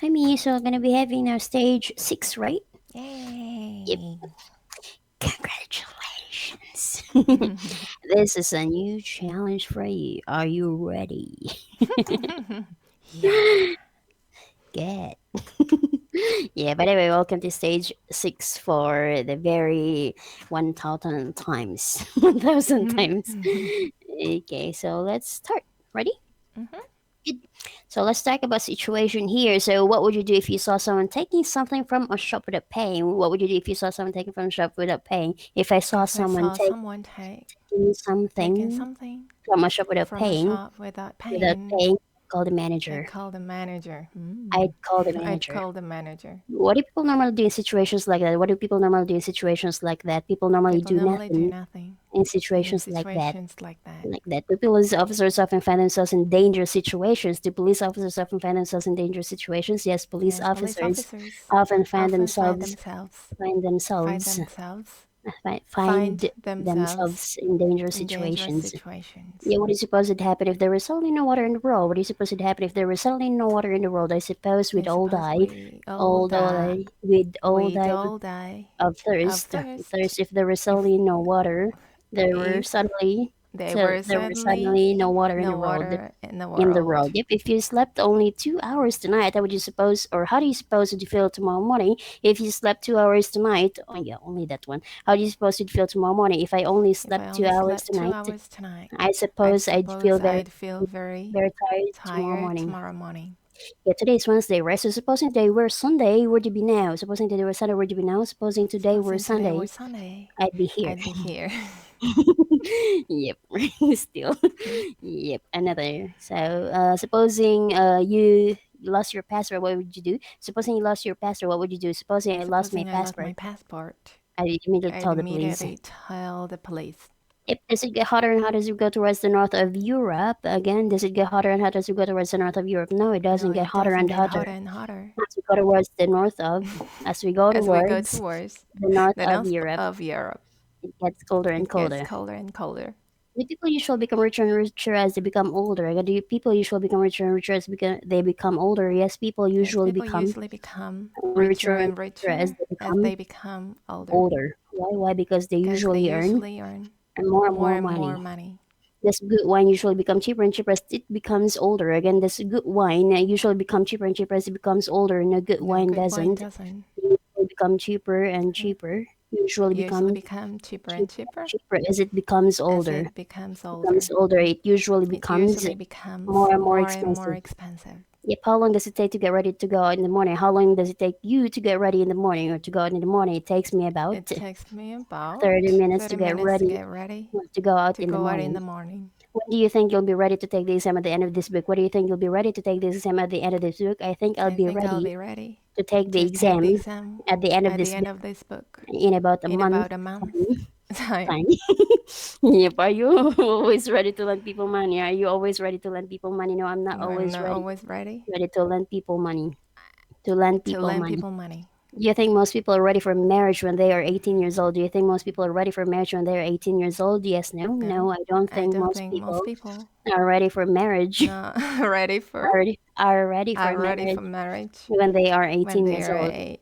Hi, me. So I'm gonna be having our stage 6, right? Yay! Yep. Congratulations. This is a new challenge for you. Are you ready? Yeah. Good. Yeah, but anyway, welcome to stage 6 for the very 1,000 times. 1,000 times. Okay, so let's start. Ready? Good. So let's talk about situation here. So what would you do if you saw someone taking something from a shop without paying? What would you do if you saw someone taking from a shop without paying? If I saw If I someone saw taking someone taking something something from a shop from a shop without without paying, paying, call the I manager. call the manager. I'd call the I'd manager. call the manager. What do people normally do in situations like that? What do people normally do in situations like that? People normally People do normally do nothing nothing in in situations like that. situations like that. Like that. The police officers often find themselves in dangerous situations. Do police officers often find themselves in dangerous situations? Yes, police Yes, police officers officers often find often themselves find find themselves themselves, find find themselves themselves in dangerous in dangerous situations. situations. Yeah, what is supposed to happen if there was suddenly no water in the world? What is supposed to happen if there was suddenly no water in the world? I suppose I suppose with all we'd die all die of of thirst. thirst Thirst if there was if suddenly no water. There were if suddenly there were there were suddenly suddenly no water in no the world. water in the In the world. world. Yep. If you slept only 2 hours tonight, how would you suppose, or how do you suppose you'd feel tomorrow morning? If you slept 2 hours tonight, oh yeah, only that one. How do you suppose you'd feel tomorrow morning? If I only If I slept two only hours slept two tonight, hours tonight, I I'd suppose I'd feel suppose I'd feel very very tired tomorrow tired morning. tomorrow morning. Yeah, today's Wednesday, right? So supposing today were Sunday, where'd you be now? Supposing today were Sunday, where'd you be now? Supposing today were Supposing today were Sunday, Sunday, I'd be here. I'd be here. Yep, still. Yep, another. So, supposing you lost your password, what would you do? Supposing you lost your password, what would you do? Supposing I lost my Supposing I lost password, my passport, I immediately I'd tell the police. immediately tell the police. Yep, does it get hotter and hotter as we go towards the north of Europe? Again, does it get hotter and hotter as we go towards the north of Europe? No, it No, doesn't get it hotter doesn't and get hotter hotter and hotter as we go towards the north of, as we go as we go towards towards the north the of north Europe. of Europe. It gets colder and It gets colder. colder and colder. The people usually become richer and richer as they become older. The people usually become richer and richer as they become older. Yes, people Yes, usually people become usually become richer richer and and richer as richer they as become they become older older. Why? Why? Because they because they usually earn usually earn more and more more and more money. money. This good wine usually becomes cheaper and cheaper as it becomes older. Again, this good wine usually becomes cheaper and cheaper as it becomes older, and a good No, wine good wine doesn't. doesn't. It usually become cheaper and cheaper. Usually Usually becomes become cheaper and cheaper and cheaper cheaper as it becomes as older. it becomes Becomes older. older, it usually It becomes usually becomes more and more more and more expensive. expensive. Yep. How long does it take to get ready to go out in the morning? How long does it take you to get ready in the morning or to go out in the morning? It takes me about It takes me about 30 minutes to 30 get minutes to ready get ready to go out to in the go out in morning. the morning. When do you think you'll be ready to take the exam at the end of this book? What do you think you'll be ready to take the exam at the end of this book? I think I'll I be think I'll ready be ready to take the to take the exam exam at the end of at the this end book of this book in about a in month about a month time. time. Time. Yep. Are you always ready to lend people money? Are you always ready to lend people money? No, I'm not No, I'm always not ready. always ready Ready to lend people money. To lend to people lend money. people money. Do you think most people are ready for marriage when they are 18 years old? Do you think most people are ready for marriage when they are 18 years old? Yes, no, No, no. I don't I think don't most think most people people are ready for marriage. not ready for Are ready for are ready marriage for marriage when they are when 18 they years are old. 18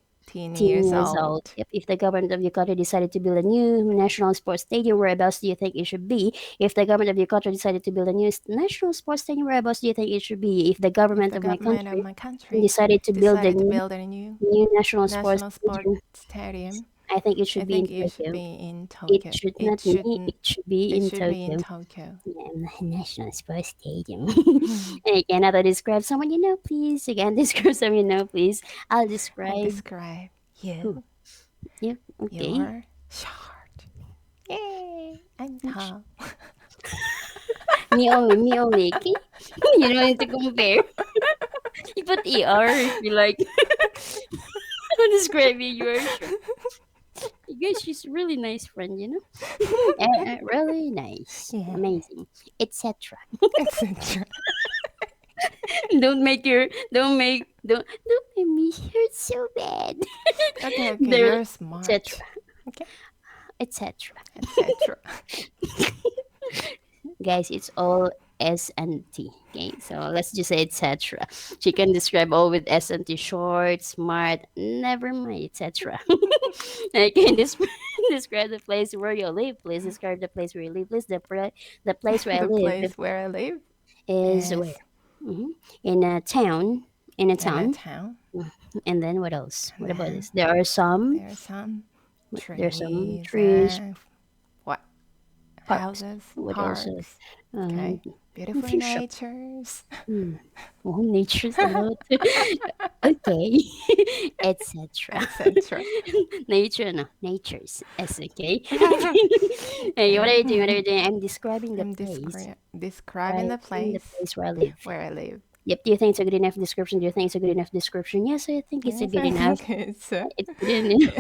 18 years years old. old. If the government of your country decided to build a new national sports stadium, whereabouts do you think it should be? If the government of your country decided to build a new national sports stadium, whereabouts do you think it should be? If the If government the of my government of country my country decided to build a decided to build a new new national sports national sport stadium, stadium, I think it I should be in think it should Tokyo. be in It Tokyo. should not be. It should be It in should be in Tokyo. Tokyo. Yeah, National Sports Stadium. And again, how to describe someone you know, please. Again, describe someone you know, please. I'll I describe describe who. you. Yep. Okay. You're short. Yay! I'm tall. Me only. Me only. Okay. You don't need to compare. You put ER if you like. I'll describe you. You are sure. You guys, she's a really nice friend, you know? Really nice. Yeah, Amazing. Etc. etc. don't make me hurt so bad. Okay, okay, There, you're smart. etc. Okay, Etc. etc. Guys, it's all S and T. Okay, so let's just say etc. She can describe all with S and T: short, smart, never mind, etc. I can describe the place where you live. Please describe the place where you live. Please, the place where I The live place where I live is is where? hmm In a town. In a in a town. town. And then what else? And What about then this? There are some. there's some There's some trees trees, and what? parks. Houses, What else? parks. Um, Okay. Beautiful few shops. natures. Oh, nature's a lot. Okay, etc. Etc. Nature, no, nature's. Yes, okay. Hey, what are you doing? What are you doing? I'm describing the I'm place, describing right? the In the place place where I live. where I live. Yep. Do you think it's a good enough description? Do you think it's a good enough description? Yes, I think it's a Yes, good I enough. think it's It's good enough.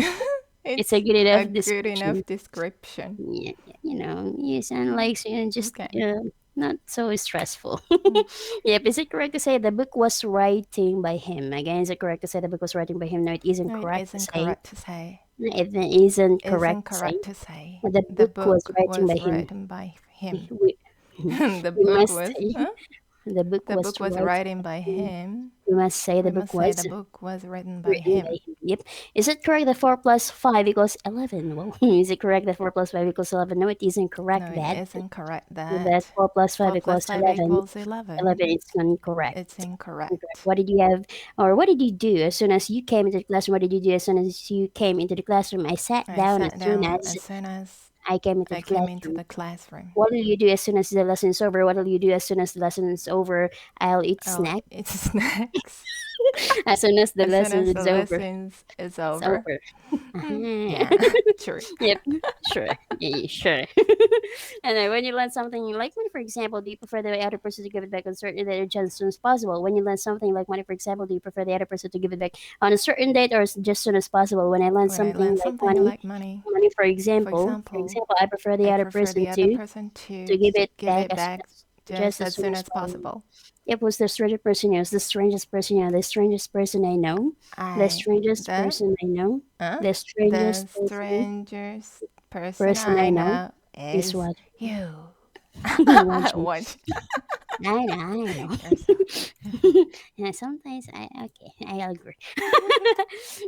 It's a it's good a enough good description. enough description. Yeah, you sound like just Okay. not so stressful. Yep, is it correct to say the book was writing by him? Again, is it correct to say the book was writing by him? No, it isn't No, it correct to isn't say. correct to say. It isn't Isn't correct to say. correct to say. The The book was book writing by was him. written by We, him. we, The we book must was say huh? the book The was book was writing written by by him. him. We must say the We book must say the was book was written by written by him. him. Yep. Is it correct that 4 plus 5 equals 11? Well, is it correct that 4 plus 5 equals 11? No, it isn't correct No, it that. isn't correct That that 4 plus 5 4 plus equals 5 11. equals 11. 11 is incorrect. It's Incorrect. incorrect. What did you have, or what did you do as soon as you came into the classroom? What did you do as soon as you came into the classroom? I sat I down as sat soon down as as soon as I came into I the came into classroom. the classroom. What will you do as soon as the lesson is over? What will you do as soon as the lesson is over? I'll eat Oh, snack it's snacks. as soon as the As soon lesson as the is over. lesson is It's over. over. Yeah, true. Yep, sure. Yeah, sure. And then when you learn something, like when, for example, do you prefer the other person to give it back on certain date or just as soon as possible? When you learn something, like money, for example, do you prefer the other person to give it back on a certain date or just soon as possible? When I learn When I something learn like something money, like money, for for example, example, I prefer the I other prefer person the other person to give it give back it back just just as as soon soon as as possible. possible. It was the strangest person, the strangest person, the strangest person I know, the I strangest the person I know, uh, the the strangest strangest person person I I know know is is what you. what you What? I know, I know. You're so. Yeah, sometimes I agree.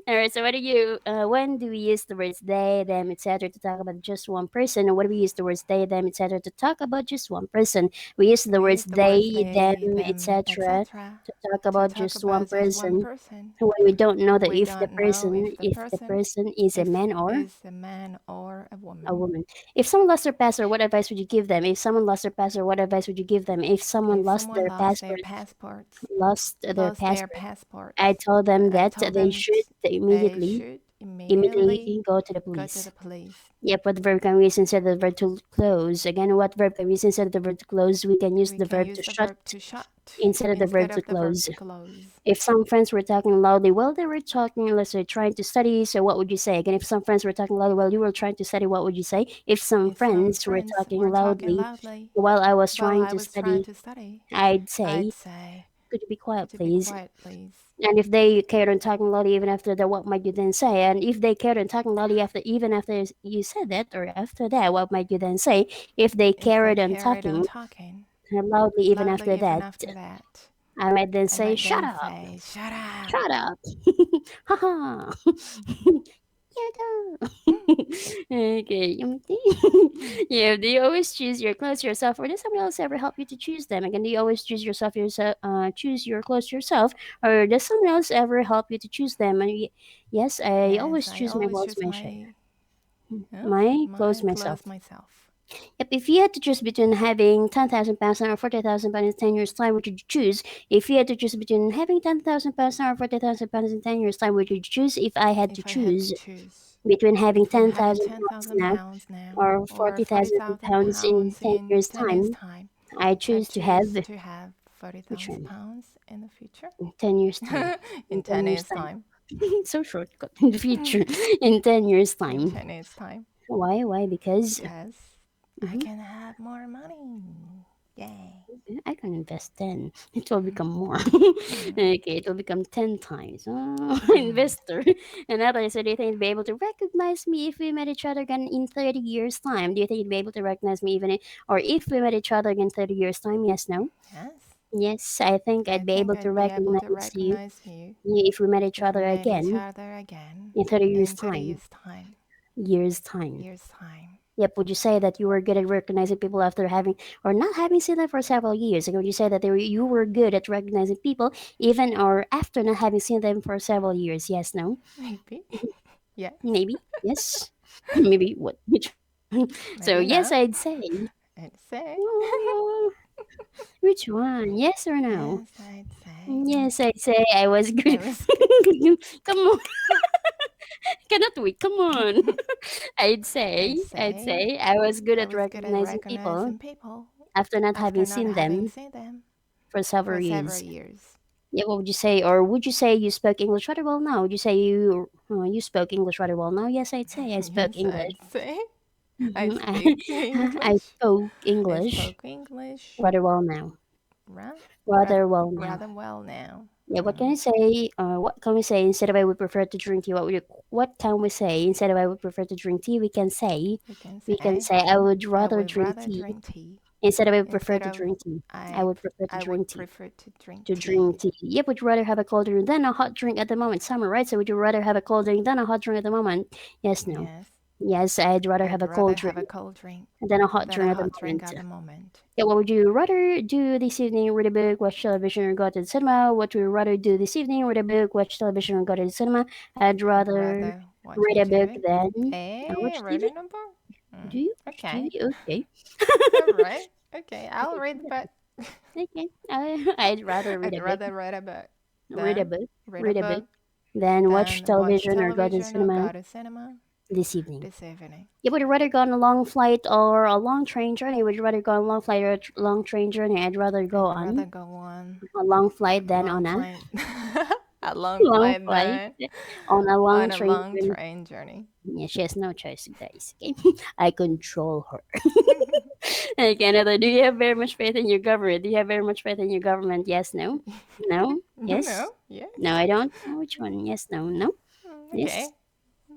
All right. So, what do you? When do we use the words they, them, etc. to talk about just one person, or what do we use the words they, them, etc. to talk about just one person? We use the We words use the words they, they, them, them, etc. etc. to talk to about talk just one about just one person. person. When we don't know that We don't know if the person is a man or is a man or a a woman. woman. If someone lost their passport, what advice would you give them? If someone lost their passport, what advice would you give them? If someone If lost someone their lost their passport, passports, lost their passports, I told them I that told they them should they immediately should immediately immediately go to the go to police. the police. Yep, what verb can we use instead of the verb to close? Again, what verb can we use instead of the verb to close? We can use We the can verb use to the shut verb to shut instead of the verb instead to of the verb close. to close. If some friends were talking loudly, well, they were talking, let's say, trying to study, so what would you say? Again, if some friends were talking loudly, well, you were trying to study, what would you say? If some If some friends were friends talking were talking loudly loudly while I was while trying I to was trying study, to study, I'd say, I'd say, could you be quiet, could you be please? quiet, please? And if they carried on talking loudly even after that, what might you then say? And if they carried on talking loudly after you said that, or after that, what might you then say? If they If they carried on carried on talking talking loudly even loudly after even that, after that, I might then I say, might "Shut then up, say, shut up. shut up, haha." You do. Okay. Yeah. Do you always choose your clothes yourself, or does someone else ever help you to choose them? Again, do you always choose your clothes yourself, or does someone else ever help you to choose them? Yes, I Yes, always I choose my always clothes choose myself. huh? My clothes My myself. clothes myself. Yep. If you had to choose between having 10,000 pounds now or 40,000 pounds in 10 years' time, what would you choose? If you had to choose between having 10,000 pounds now or 40,000 pounds in 10 years' time, what would you choose? If I had to If I had to choose choose between having between ten having thousand ten pounds thousand now pounds now or or 40,000 pounds in £40,000 10 in years' 10 years' time, time, I I choose to have choose to have which one? £40,000 in the future. 10 years' time. In In 10 10 years' years' time. time. So shortcut in the future. In 10 years' In time. 10 years' time. Why? Because Because I mhm, can have more money. Yay. can invest 10. It will become more. Okay, it will become 10 times. Oh, investor. Another, so do you think you'd be able to recognize me if we met each other again in 30 years' time? Do you think you'd be able to recognize me or if we met each other again in 30 years' time? Yes, no? Yes. Yes, I think I'd be able to recognize you if we met each other again in 30 years' time. Years' time. Yep, would you say that you were good at recognizing people after having or not having seen them for several years? Like, would you say that you were good at recognizing people even or after not having seen them for several years? Yes, no? Maybe. Yes. Maybe, yes. Maybe what? Which one? So, Maybe yes, not. I'd say. I'd say. Oh, which one? Yes or no? Yes, I'd say. Yes, I'd say I was good. I was good. Come on. Cannot wait. Come on. I'd say I was good at recognizing people after not having seen them for several years. Yeah, what would you say? Or would you say you spoke English rather well now? Would you say you spoke English rather well now? Yes, I'd say I spoke Yes, English. I'd say. I Mhm, speak English. I spoke I English spoke English rather well now. rather well now. rather well now. Yeah, what can I say? What can we say instead of I would prefer to drink tea? What can we say instead of I would prefer to drink tea? We can say I would rather drink tea instead of I would prefer to drink tea. I would prefer to I drink would tea. prefer to drink To tea. drink tea. Yep, would you rather have a cold drink than a hot drink at the moment? Summer, right? So would you rather have a cold drink than a hot drink at the moment? Yes, no. Yes. Yes, I'd rather have a cold drink than a hot drink at the moment. Yeah, what would you rather do this evening? Read a book, watch television, or go to the cinema? What would you rather do this evening? Read a book, watch television, or go to the cinema? I'd rather read a book than watch TV. Do you watch TV? Okay. All right. Okay, I'll read the book. Okay. I'd rather read I'd a book. rather read a book. Read a book. Read a book. Then watch television or go to the cinema go to cinema this evening. this evening. Yeah, would you rather go on a long flight or a long train journey? Would you rather go on a long flight or a long train journey? I'd rather go on a long flight than on a a long long flight flight than on a long on a train long journey. train journey. Yeah, she has no choice, guys. Okay? I control her. Okay, Canada, do you have very much faith in your government? Do you have very much faith in your government? Yes, no? No? Yes? No. Yes. No, I don't. Which one? Yes, no, no? Okay. Yes?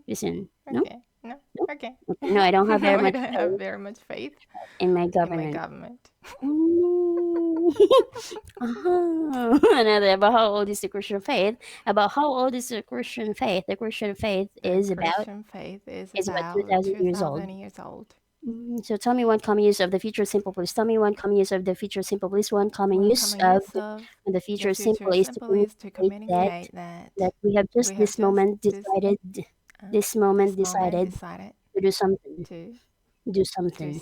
Listen, no? Okay. No. No? Okay. Okay, no, I don't have very I much don't faith have very much faith in my in my government. government. Oh. Another about how old is the Christian faith? About how old is the Christian faith? The Christian faith is about Christian faith is about about 2,000 years old. 2,000 years old. So tell me one common use of the future simple, please. Tell me one common use of the future simple, please. One common use of the future simple is to communicate that we have just this moment decided to do something. Do something.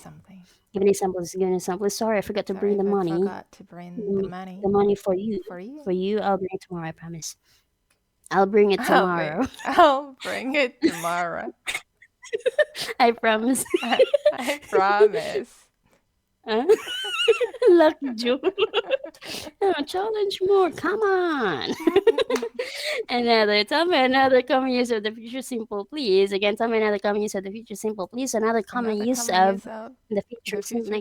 Give an example. Give an example. Sorry, I forgot to bring the money. The money for you. For you, I'll bring it tomorrow. I promise. I'll bring it tomorrow. I'll bring it tomorrow. I promise. I promise. Lucky Joe. Challenge more. Come on. Tell me another common use of the future simple, please. Again, tell me another common use of the future simple, please. Another common use of the future simple.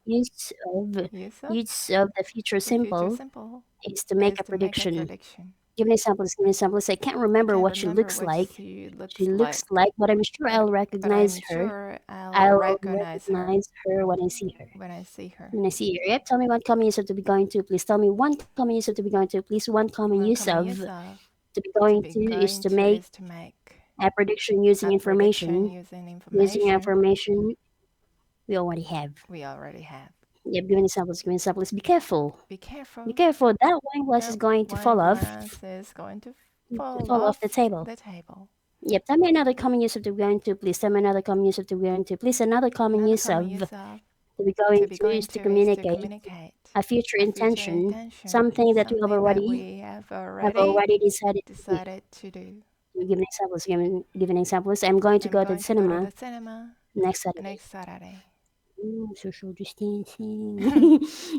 Use of the future simple is to make a prediction. Give me examples. I can't remember what she looks like. She looks like, but I'm sure I'll recognize her. I'll recognize her when I see her. Yep. Tell me one common use of to be going to, please. Tell me one common use of to be going to, please. One common use of to be going to is to make a prediction using information. Using information we already have. Yep, give me examples. Be careful. Be careful. That wine glass is going to fall off. Fall off the table. Yep. Tell me another common use of to be going to, please. Tell me another common use of to be going to, please. Another common use of to be going to is to communicate a future intention, something that we have already decided to do. Give an example. I'm going to go to the cinema next Saturday. Social distancing.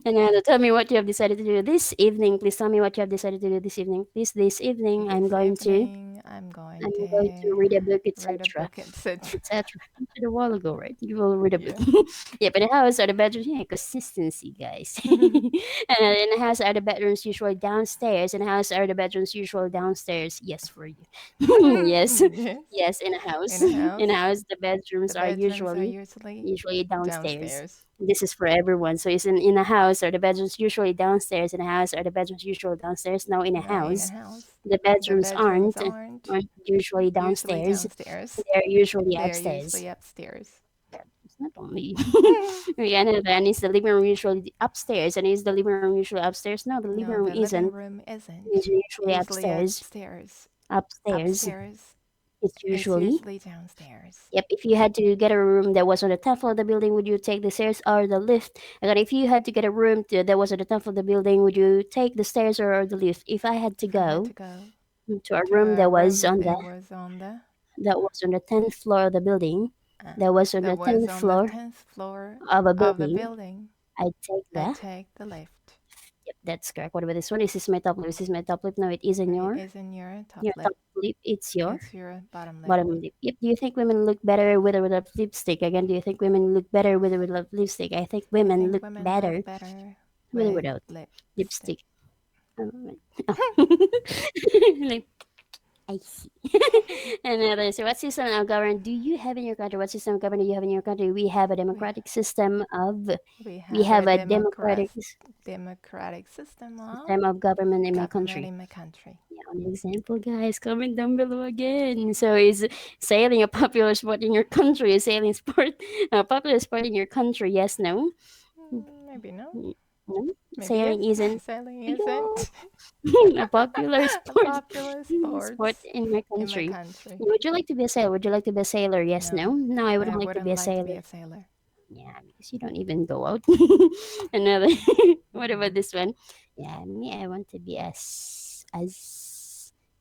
And now tell me what you have decided to do this evening. Please tell me what you have decided to do this evening. Please, this evening I'm going to I'm I'm going going to read a book, read a etc. book, etc. etc. I said a while ago, right? You will read a book. Yeah. Yeah, but the house or the bedroom, yeah, consistency, guys. And in the house are the bedrooms usually downstairs, and the house are the bedrooms usually downstairs. Yes, for you. Yes, Yes. yes, in a In house. a house, In a house, the the bedrooms are bedrooms are usually downstairs. downstairs. This is for everyone. So it's in a house are the bedrooms usually downstairs. In a house are the bedrooms usually downstairs. Now in a Now in a house, house, the the bedrooms bedrooms aren't usually usually downstairs. downstairs. They're usually They are upstairs. usually upstairs. It's not only. Yeah, no, then is the living room usually upstairs, and is the living room usually upstairs? No, the living No, room the living isn't. room It's isn't usually usually upstairs. upstairs. Upstairs. Upstairs It's is usually. usually downstairs. Yep. If you had to get a room that was on the top floor of the building, would you take the stairs or the lift? Again, if you had to get a room that was on the top of the building, would you take the stairs or the lift? If I had to If I had go to go to a to room a that was room on that the was on the 10th floor of the building, uh, that was on that the was 10th on the floor 10th floor of a of the building, building, I'd take I the. take the lift. Yep, that's correct. What about this one? Is this my top lip? Is this my top lip? No, it isn't It isn't your top your lip, top lip. It's your it's your bottom lip. bottom lip. Yep. Do you think women look better with or without lipstick? Again, do you think women look better with or without lipstick? I think I women think look women better look better with or with without lipstick. lipstick. Oh, like, I see. Another. So, what system of government do you have in your country? What system of government do you have in your country? We have a We, democratic system of. we We have have a a democratic democratic system system of government in my government country. in my country. Yeah, an example, guys. Comment down below again. So, is sailing a popular sport in your country? Is sailing sport a popular sport in your country? Yes, no. Maybe no. No, Maybe yes. sailing isn't Sailing yo, isn't a popular a sport popular sport sport in my in my country. country. Would you like to be a sailor? Would you like to be a sailor? Yes, No, no. No, I I wouldn't like to wouldn't be a like to be sailor. a sailor. Yeah, because you don't even go out. Another. What about this one? Yeah, me, I want to be as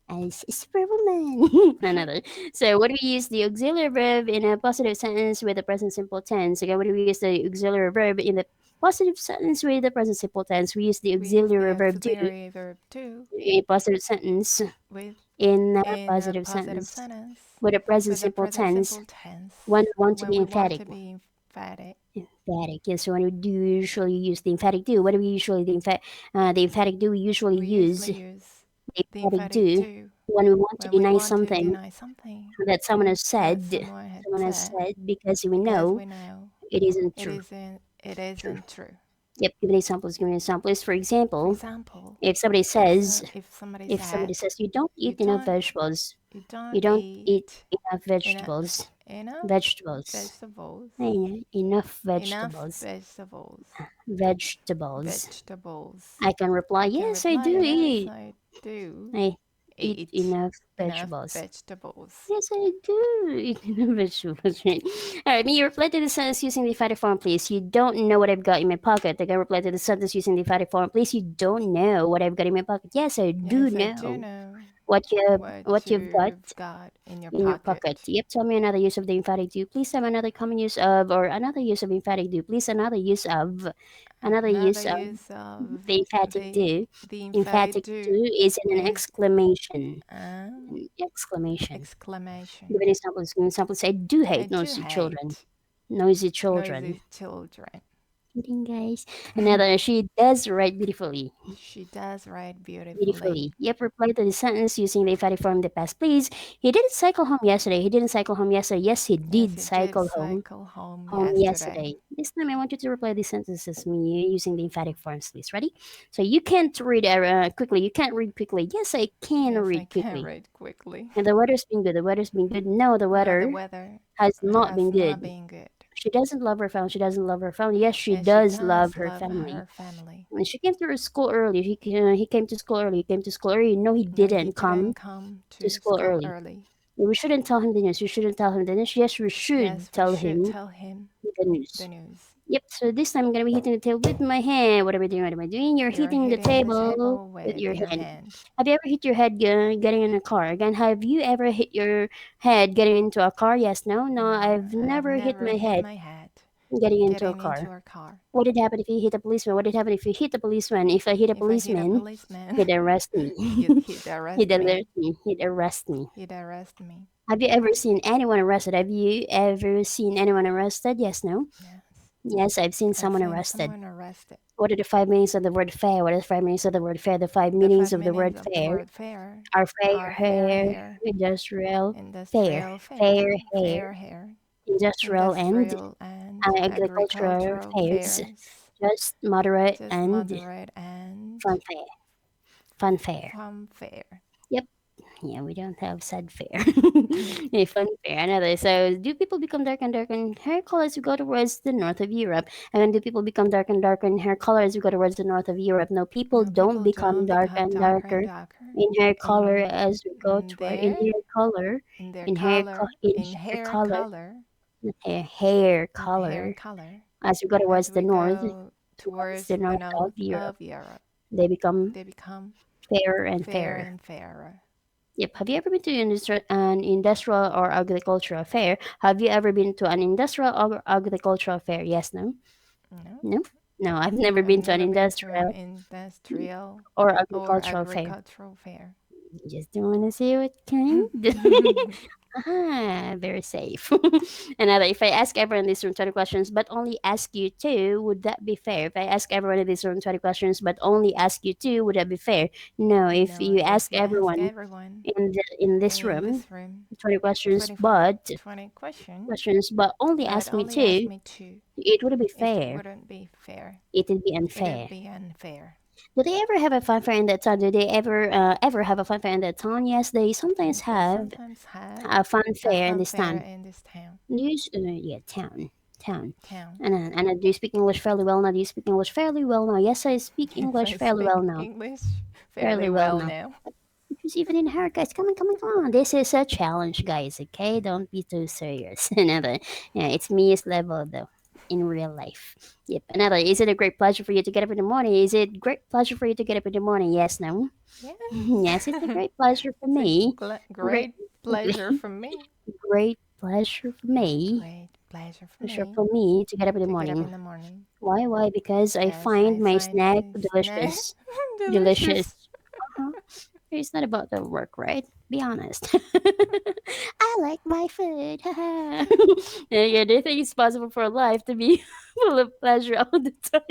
a superwoman. Another. So, what do we use the auxiliary verb in a positive sentence with the present simple tense? Again, what do we use the auxiliary verb in the positive sentence with the present simple tense? We use the We use the auxiliary verb do auxiliary verb to in a positive sentence with in a in a positive positive sentence sentence with the present with the simple present tense simple tense when we want to when be we want emphatic. to be emphatic. Emphatic. Yes, so when we do usually use the emphatic do, what do we usually the emphatic do we usually We use usually use the the emphatic emphatic do to when we want to when we deny want to something deny something that that someone had someone has said said because we because know we know it isn't it true. isn't True. true. Yep. Give me examples. Give me examples. For For example, example, if somebody says if somebody if somebody said says you don't you eat enough don't vegetables, you you don't don't eat eat enough enough vegetables. enough Vegetables. vegetables Enough enough vegetables. vegetables Vegetables. vegetables. I can reply, I can yes, I reply do yes eat. I do I eat eat enough enough vegetables. vegetables. Yes, I do eat enough vegetables. Right. All right, me, reply to the sentence using the emphatic form, please. You don't know what I've got in my pocket. I can reply to the sentence using the emphatic form, please. You don't know what I've got in my pocket. Yes, I do Yes, I do know know what what you've got you've got in your in your pocket. pocket. Yep, tell me another use of the emphatic do. Please tell me another common use of or another use of emphatic do. Please another Another use of use of the emphatic do. the emphatic Emphatic do do is in an is exclamation. an An exclamation. Give exclamation. an example. Give an example. Say, I do I hate do noisy children. hate Noisy children. noisy children. Kidding, guys. Another, she does write beautifully. She does write Beautifully. beautifully. Yep, reply to the sentence using the emphatic form in the past, please. He didn't cycle home yesterday. He didn't cycle home yesterday. Yes, he Yes, did he did cycle cycle home home yesterday. yesterday. This time I want you to reply these sentences me using the emphatic forms, please. Ready? So you can't read quickly. You can't read quickly. Yes, I can Yes, I read can quickly. read quickly. And the weather's been good. The weather's been good. No, the No, the weather weather has not has been not good. been good. She doesn't love her family. She doesn't love her family. Yes, she Yes, she does love does her love family. her family. And she came to her school early. He came to school early. He came to school early. No, he No, he didn't didn't come come to to school school early. early. We shouldn't tell him the news. We shouldn't tell him the news. Yes, we should Yes, we tell should him tell him the news. the news. Yep, so this time I'm gonna be hitting the table with my hand. What am I doing? What am I doing? You're You're hitting the hitting the table table with with your your hand. hand. Have you ever hit your head getting in a car? Again, have you ever hit your head getting into a car? Yes, no, no. I've I've never hit never my hit head my head Getting into a getting car. into a car. What would happen if you hit a policeman? What would happen if you hit a policeman? If I hit a If I hit a policeman, policeman, he'd arrest me. he'd He'd arrest me. alert me. He'd arrest me. He'd arrest me. Have you ever seen anyone arrested? Have you ever seen anyone arrested? Yes, no? Yes. Yes, I've seen I've someone seen arrested. someone arrested. What are the 5 meanings of the word fair? What are the 5 meanings of the word fair? The five The meanings 5 of the word meanings of the fair word fair are fair are fair hair, hair, industrial, industrial fair, fair hair, fair hair, industrial and industrial and agricultural agricultural fairs, fairs, just moderate just and moderate and fun fair. Fun fair. fun fair. Yep. Yeah, we don't have sad fair. Yeah, fun fair. Another. So, do people become dark and dark in hair color as we go towards the north of Europe? And do people become dark and darker in hair color as we go towards the north of Europe? No, people No, don't people become don't dark become and darker and darker darker in hair color in, as we go toward in their hair color in their in hair color in in hair hair color color hair in hair color color as we go as towards the we north go towards towards the the north of north Europe. of Europe. They become They become fairer and fair fairer. and fairer. Yep. Have you ever been to an industrial or agricultural fair? Have you ever been to an industrial or agricultural fair? Yes, no? No, No? No, I've never I've been to an never been to an industrial industrial or or agricultural fair. agricultural fair. Just don't want to see what kind. Very safe. Another, if I ask everyone in this room 20 questions, but only ask you two, would that be fair? If I ask everyone in this room 20 questions, but only ask you two, would that be fair? No, if No, you if ask you ask everyone everyone in this in room this room 20 questions, 20, but 20 only but ask me only ask two, me two, it would be it fair. wouldn't be fair. It would be It'd unfair. be unfair. Do they ever have a fanfare in that town? Do they ever have a fanfare in that town? Yes, they sometimes They have sometimes have a a fanfare in this funfair town. in this town. Yeah, town. Town. And do you speak English fairly well now? Do you speak English fairly well now? Yes, I speak Yes, English I fairly well speak now. English Fairly fairly well well now. now. Because even in her, guys, come on. This is a challenge, guys. Okay, don't be too serious. Another, yeah, it's me's level though. In real life. Yep. Another, is it a great pleasure for you to get up in the morning? Is it great pleasure for you to get up in the morning? Yes, no? Yes. Yes, it's a great pleasure for It's a me. Great, great pleasure for me. great pleasure for me. Great pleasure for Pleasure me for me to get up in the to get up morning. in the morning. Why? Why? Because I Because find I my find snack my snack delicious. Delicious. delicious. Uh-huh. It's not about the work, right? Be honest. I like my food. Yeah, do you think it's possible for life to be full of pleasure all the time?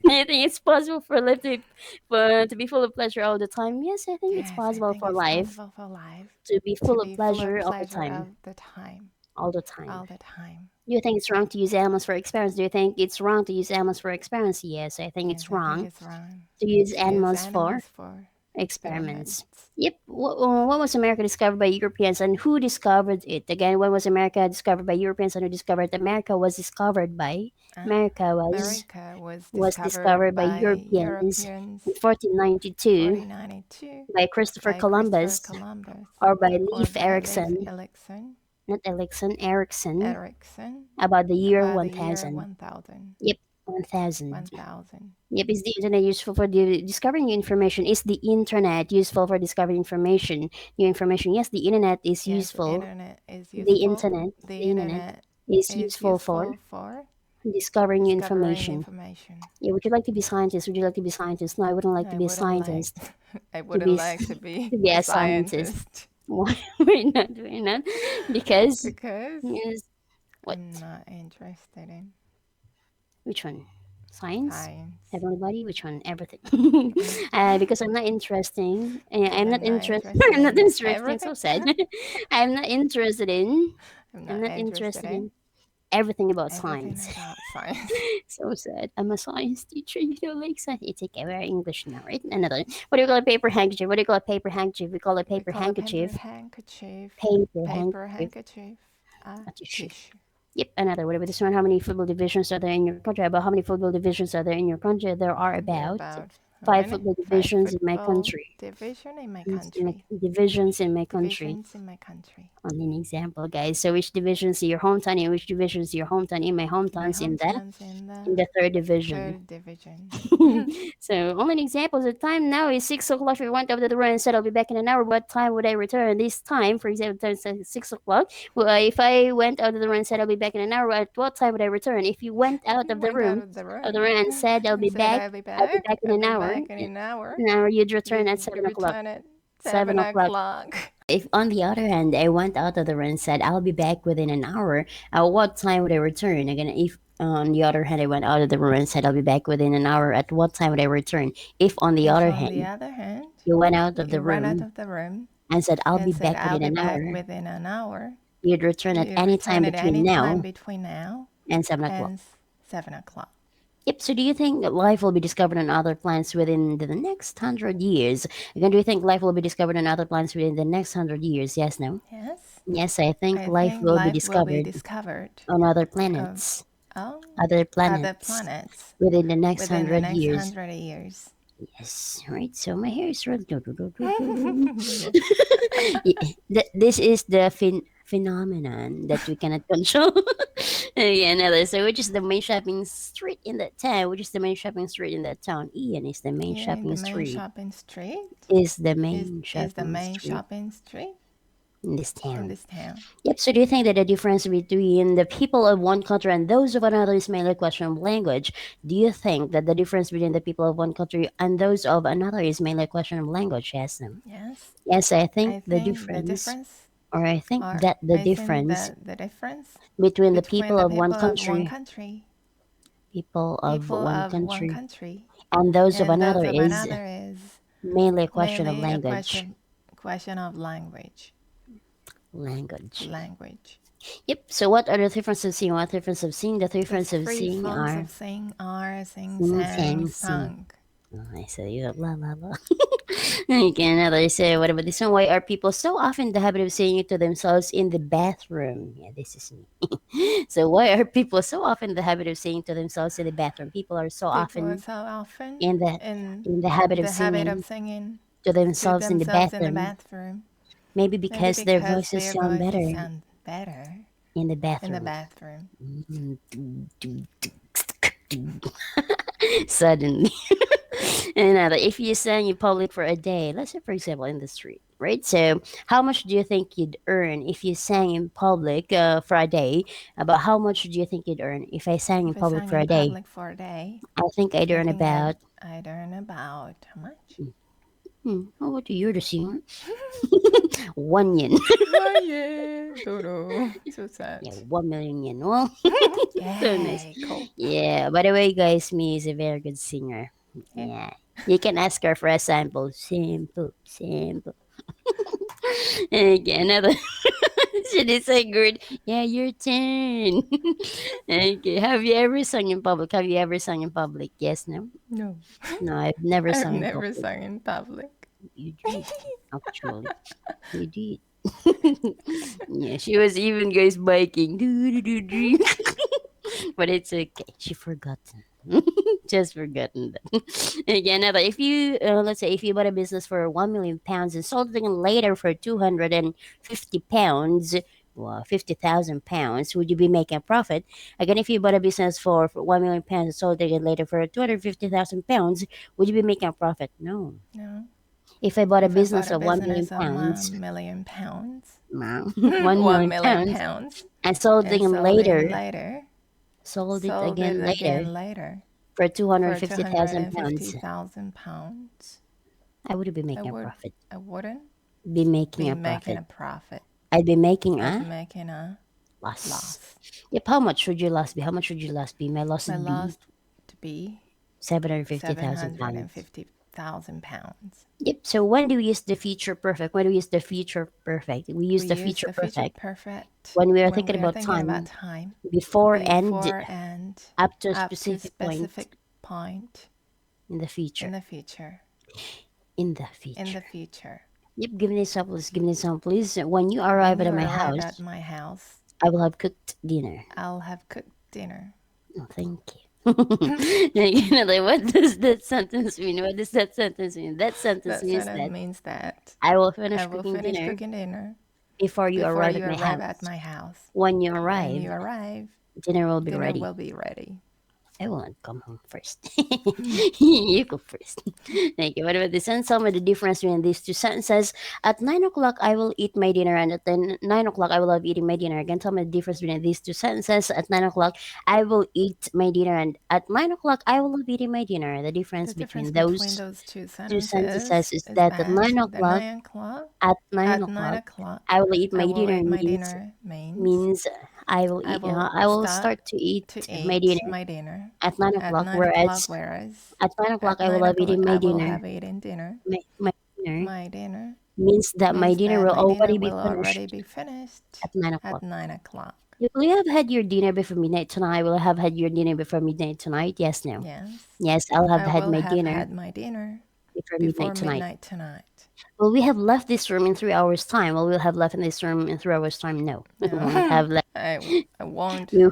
Do you think it's possible for life to be full of pleasure all the time? Yes, I think it's Yes, I possible think for it's life possible for life to be to full of be full of pleasure all the pleasure time. all the time. All the time. All the time. Do you think it's wrong to use animals for experiments? Do you think it's wrong to use animals for experiments? Yes, I think Yes, it's I think wrong it's wrong to use to use animals for animals for experiments. experiments. Yep. When was America discovered by Europeans and who discovered it? Again, when was America discovered by Europeans and who discovered America was discovered by America America was was discovered discovered by by Europeans Europeans in 1492 1492 by Christopher by Christopher Columbus Columbus or by or Leif by Leif Erikson, Erikson, not Erickson, Erickson about the year about the year 1000. 1000. Yep, 1000. 1000. Yep, is the internet useful for discovering new information? Is the internet useful for discovering information, new information? Yes, the internet is Yes, the useful. internet is The useful. internet, The the internet internet is is useful for useful for discovering new discovering information. information. Yeah, would you like to be scientist? Would you like to be scientist? No, I wouldn't like to I be a wouldn't like scientist. I To wouldn't be like to to be be a a scientist. scientist Why? We're not. We're not. Because because yes, what? I'm not interested in Which one? Science? science. Heavenly body? Which one? Everything. Because I'm not interesting. Because I'm not I'm not interested. interested I'm not in interesting. everything. So sad. I'm not interested in. I'm I'm not not interested interested in in everything about everything science. about science. So sad. I'm a science teacher. You don't like science. You take our English now, right? Another. What do you call a paper handkerchief? What do you call a paper handkerchief? We call a We paper call a paper handkerchief. handkerchief, Paper paper handkerchief. handkerchief, a A tissue. tissue. Yep, another. What about this one? How many football divisions are there in your country? About how many football divisions are there in your country? There are There are about about 5 Really? football Five divisions in my football country. division in my Divisions country. Divisions in my country. Divisions in my country. Only an example, guys. So which divisions in your hometown? In which divisions your hometown? In my My hometowns in hometowns in the third the division. third division. So only an example. The time now is 6 o'clock. If I went over to the room and said I'll be back in an hour, what time would I return? This time, for example, it's 6 o'clock. Well, if I went out of the room and said I'll be back in an hour, at what time would I return? If you went out of the Went out room, of the and said I'll and be said back, I'll be I'll be back. back in I'll an be hour. back in an hour. Now you'd return at You 7 o'clock. return at 7 o'clock. 7 o'clock. If, on the other hand, I went out of the room and said I'll be back within an hour, at what time would I return? Again, if on the other hand I went out of the room and said I'll be back within an hour, at what time would I return? If on the If other on the hand other hand, you went out of the you ran out room of the room and said I'll be and said back I'll within be an back hour, within an hour, you'd return at you any time return at any between time now between now and 7 o'clock. and 7 o'clock. Yep. So, do you think that life will be discovered on other planets within the next 100 years? Again, do you think life will be discovered on other planets within the next 100 years? Yes, no. Yes. Yes, I think I life think will be life will be discovered discovered on other of planets, oh, other other planets planets within the next within the 100 next years. 100 years. Yes, right. So my hair is really. Yes. This is the phenomenon that we cannot control. Yeah, another. So which is the main shopping street in that town? Which is the main shopping street in that town? Ian is the main Yeah, shopping the main street. shopping street Is the is main is the shopping main street shopping street in this in town. this town. Yep. So do you think that the difference between the people of one country and those of another is mainly a question of language? Do you think that the difference between the people of one country and those of another is mainly a question of language? Yes. No. Yes. Yes, I think I the think the difference, difference or I think or that the I think difference that the difference between the between people the of one people of one country, country, people of people one of one country, country, and those of and another those of is another is mainly a question of mainly a language. question of language. Language. Language. Yep. So what are the differences of seeing? What difference of seeing? The The difference of three seeing forms are of sing are sing, sing, sang, sang, sing. sung. Oh, I said you la la la. Okay, another say, what about this one? Why are people so often in the habit of saying it to themselves in the bathroom? Yeah, this is me. So why are people so often in the habit of saying to themselves in the bathroom? People are so People are often so often in the in in the habit of the habit of singing singing to to themselves in the themselves in the bathroom. bathroom. Maybe Maybe because their because voices their sound voices better sound better in the in the bathroom. bathroom. Suddenly. And if you sang in public for a day, let's say for example in the street, right? So how much do you think you'd earn if you sang in public for a day? About how much do you think you'd earn if I sang in If I public sang for in a day? public for a day, I think I'd I earn think about. I'd earn about how much? How about you're the singer? 1 yen. Oh yeah, Dodo. So sad. Yeah, 1 million yen. Well, so nice. Yay, cool. Yeah. By the way, guys, me is a very good singer. Yeah. Yeah. You can ask her for a sample. Sample, sample. Okay, another. She did say good. Yeah, your turn. Okay. Have you ever sung in public? Have you ever sung in public? Yes, no? No, No, I've never I've sung in never public. sung in public. You did, actually. You did. Yeah, she was even guys biking. But it's okay. She forgotten. Just forgotten that. Again, now, if you let's say if you bought a business for 1 million pounds and sold it later for 250 pounds, well, 50,000 pounds, would you be making a profit? Again, if you bought a business for 1 million pounds and sold it later for 250,000 pounds, would you be making a profit? No. No. If I bought a If I bought business a of 1 million business of pounds, 1 million pounds, no, 1 1 million million pounds, pounds, and sold and it sold it later, later, sold it sold it again later again later for two hundred for fifty thousand pounds, 250,000 pounds, I would be I making a would profit. I wouldn't Be making be a making profit. a profit. I'd be making I'd be a making a loss. loss. Yep. How much would your loss be? How much would your loss be? My loss My would be loss to be 750,000 pounds. 750,000 pounds. Yep. So when do we use the future perfect? When do we use the future perfect? We use We the use future the future perfect perfect when we are when thinking we are about thinking about time time before before and up to a up to a specific point specific point in the in future. the future. In the In the future. future. Yep. Give me an example. Please. Give me an example, please. When you When arrive you at my arrive house, at my house, I will have cooked dinner. I'll have cooked dinner. Oh, thank you. Like, what does that sentence mean? What does that sentence mean? That sentence That means sentence that means that I will finish I will cooking finish dinner cooking dinner before you before arrive at you my arrive house. at my house. When you When you arrive, arrive, dinner will be dinner ready. will be ready. I will not come home first. You go first. Thank you. What about this? And tell me the difference between these two sentences. At 9 o'clock, I will eat my dinner, and at 9 o'clock, I will have eating my dinner. Again, tell me the difference between these two sentences. At 9 o'clock, I will eat my dinner, and at 9 o'clock, I will have eating my dinner. The difference The difference between between those those two two sentences sentences is is that that the 9 o'clock at nine at 9 o'clock, o'clock I will eat I my will dinner eat my means dinner means means I will I eat. will I will start start to eat to my eat dinner my dinner at nine at o'clock. 9 o'clock, Whereas whereas at 9 o'clock, at I will 9 have eaten o'clock my I will dinner. have eaten dinner. My dinner My dinner means that my means dinner that will my dinner already be will already finished be finished at nine at o'clock. 9 o'clock. Will you have had your dinner before midnight tonight? Will I have had your dinner before midnight tonight? Yes, no. Yes, Yes, I'll have I had will my have dinner had my dinner before before midnight tonight. midnight tonight. Will we have left this room in 3 hours' time? Will we have left in this room in 3 hours' time? No, we won't No, have left. I won't. We,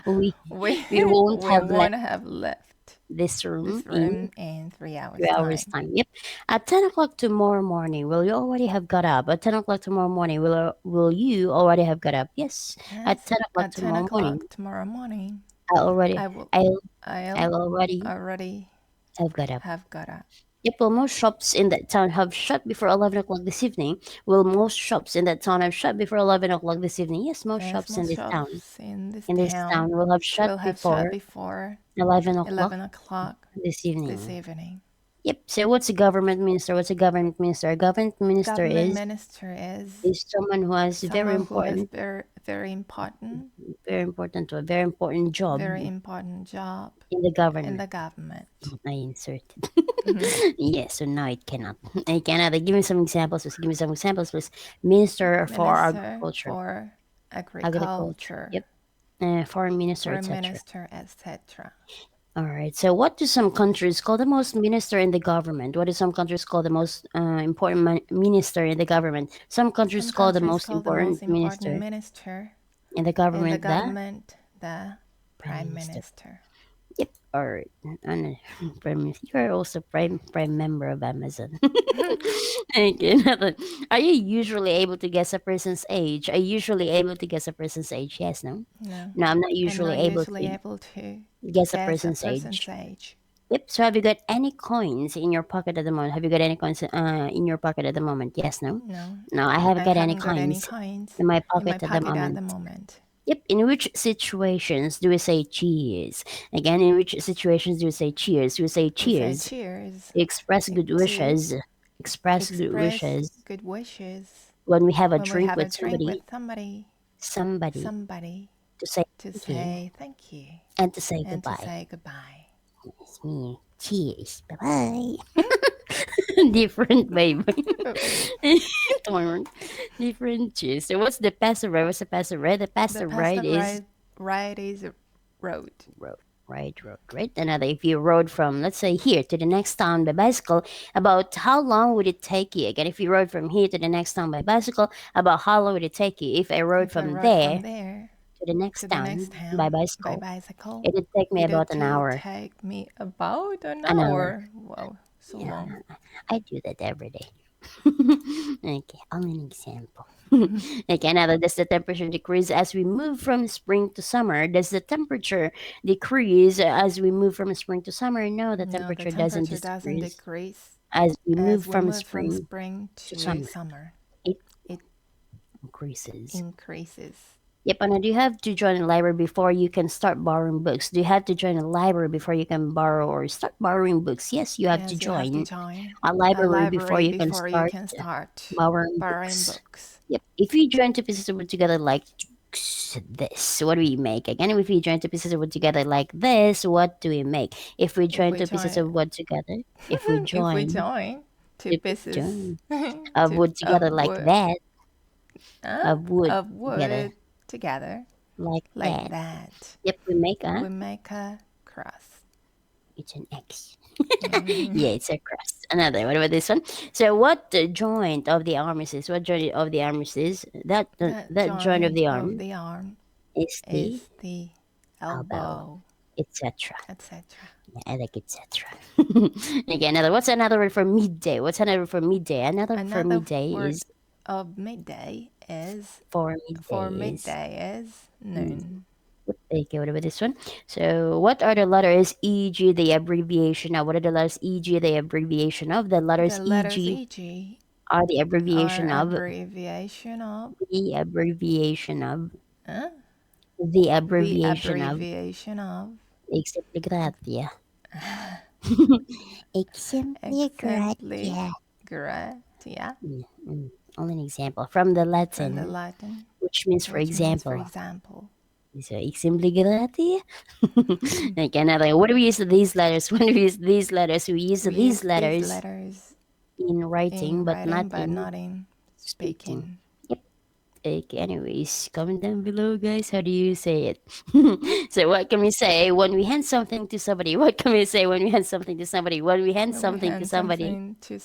we, We we won't we have left won't have left this room this in room in 3 hours 3 hours' time. time. Yep. At 10 o'clock tomorrow morning, will you already have got up? At 10 o'clock tomorrow morning, will you already have got up? Yes. At Yes, 10 o'clock at 10 tomorrow morning, o'clock tomorrow morning, I already, I will I'll, I'll I'll already already have got up. have got up. Yep, will most shops in that town have shut before 11 o'clock this evening? Will most shops in that town have shut before 11 o'clock this evening? Yes, most Yes, shops in most this town. shops in this In this town town will have shut will have shut before before 11 o'clock 11 o'clock this this evening. evening. Yep, so what's a government minister? What's a government minister? A government minister Government minister is someone who has someone who has very important, very important job very important job in the in government. the government. I inserted. Yes, so now it cannot. It cannot. Give me some examples, please. Give me some examples, please. Minister for Minister agriculture. for Agriculture. agriculture, Yep. Foreign minister, foreign etc. minister, etc. All right. So, what do some countries call the most minister in the government? What do some countries call the most important minister in the government? Some countries Some call the countries most call the most important important minister minister in the in the government government the prime prime minister. minister. Yep. All right. And you are also prime member of Amazon. Okay. Another. Are you usually able to guess a person's age? Are you usually able to guess a person's age? Yes. No. No, No, I'm not I'm usually not able usually to able to guess a guess a person's person's age. age. Yep. So have you got any coins in your pocket at the moment? Have you got any coins in your pocket at the moment? Yes. No. No, No, I haven't I got any haven't got any coins coins in my in my pocket at the pocket at the moment. moment. Yep. In which situations do we say cheers? Again, in which situations do we say cheers? We say We say cheers. cheers Express good to wishes. Express good express wishes good wishes when we have a when we drink have a with drink with somebody, somebody to say to thank you say thank you and to say and to goodbye. say goodbye. It's me. Cheers. Bye bye. Different, baby. Different cheers. So what's the passive ride? What's the passive ride? The The passive ride passive is ride is road. road. Right. Another, if you rode from, let's say, here to the next town by bicycle, about how long would it take you? Again, if you rode from here to the next town by bicycle, about how long would it take you? If I rode If I from rode from there there to the to next the next town by town by bicycle, bicycle, it would take me about an it'd hour. take me about an An hour. hour. Wow, so Yeah, long. I do that every day. Okay, only an example. Okay, now does the temperature decrease as we move from spring to summer? Does the temperature decrease as we move from spring to summer? No, the No, the temperature doesn't temperature doesn't decrease decrease as we move as we from move from spring spring to to summer. summer. It It increases. increases. Yep, and do you have to join a library before you can start borrowing books? Do you have to join a library before you can borrow or start borrowing books? Yes, you have to Yes, you have to join join a a library before library you can before you start can start borrowing borrowing books. books. Yep. If you join two pieces of wood together like this, what do we make? Again, if we join two pieces of wood together like this, what do we make? If we If join we two pieces of join, wood together, if we if we join join two two pieces of wood together of like wood, that, of wood of together wood together like like that. that, Yep, we make we make a cross. it's an X. Yeah, it's a cross. Another. What about this one? So, what the joint of the arm is? What joint of the arm is? That That that joint of joint the of arm the arm is the is the elbow. elbow. etc. etc. Yeah, I like etc. Okay, what's another word for midday? Another word for midday Word is of midday is for midday is noon. Okay, what about this one? So, what are the letters e.g. the abbreviation of? What are the letters e.g. the abbreviation of? The letters The letters e.g. e.g. are the are abbreviation of abbreviation of the abbreviation of huh? the The abbreviation of abbreviation of exempli gratia. Exempli exempli gratia. gratia Only an example from the from Latin, the Latin, which means for which means for example. example. So exempli gratia. Okay, another. What do we use these letters? When we use these letters, we use We these use letters these letters in writing, in but writing, not but in not in speaking. speaking. Yep. Okay, anyways, comment down below, guys. How do you say it? So, what can we say when we hand something to somebody? What can we say when we hand something to somebody? When we hand When we something hand to somebody, something to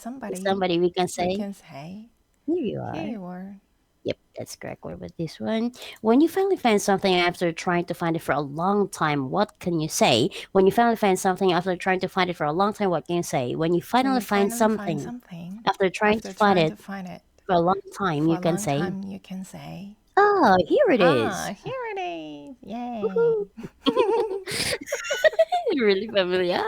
we can we say, can say, "Here you "Here are." you are." Yep, that's correct. What about this one? When you finally find something after trying to find it for a long time, what can you say? When you finally find something after trying to find it for a long time, what can you say? When you When finally you find finally find something something after trying to after find trying it to find it for a long time, for you a can long say, time, you can say, "Oh, here it "Ah, is." here it is! Yay!" Woohoo! Really familiar.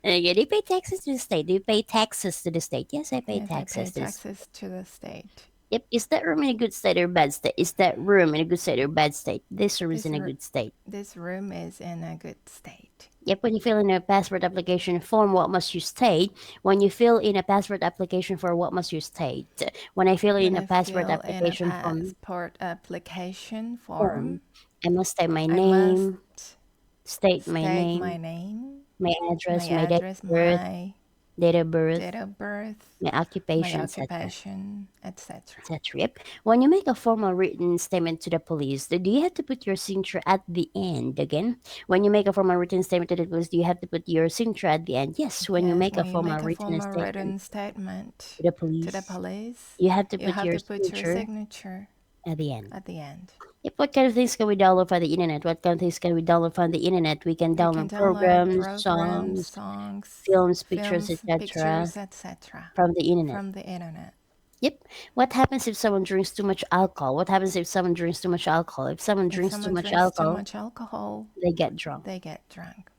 Okay, do you pay taxes to the state? Do you pay taxes to the state? Yes, I pay Yes, I pay taxes to the state. taxes to the state. Yep. Is that room in a good state or bad state? Is that room in a good state or bad state? This room is in a good state. This room is in a good state. Yep. When you fill in a passport application form, what must you state? When you fill in a passport application form, what must you state? When I fill in When a I passport fill in a application passport application form, I must state my I name, must state my state my name, name, my my address, my address, my date of birth, date of birth, my my occupation, etc. occupation, etc. Yep. When you make a formal written statement to the police, do you have to put your signature at the end again? When you make a formal written statement to the police, do you have to put your signature at the end? Yes. When you Yes, make a when you formal make a written formal statement written statement to the to the police, police, you have to you put have your to put your signature signature at the end. at the end. Yep. What kind of things can we download from the internet? What kind of things can we download from the internet? We can We can download download programs, programs, songs, songs, films, pictures, films, etc. pictures, etc. from the internet. from the internet. Yep. What happens if someone drinks too much alcohol? What happens if someone drinks too much alcohol? If someone If drinks too someone much drinks too alcohol, much alcohol, they get drunk. they get drunk.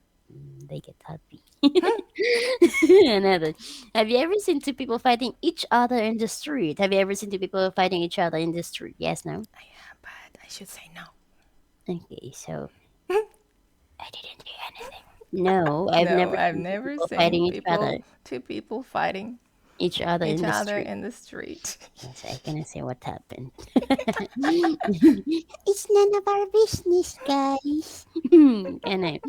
They get happy. Another. Have you ever seen two people fighting each other in the street? Have you ever seen two people fighting each other in the street? Yes, no? Yeah, but I should say no. Okay, so I didn't do anything. No, I've No, never I've seen two never people seen fighting two people fighting each other each in the other street. in the street. Yes, I cannot say what happened. It's none of our business, guys. And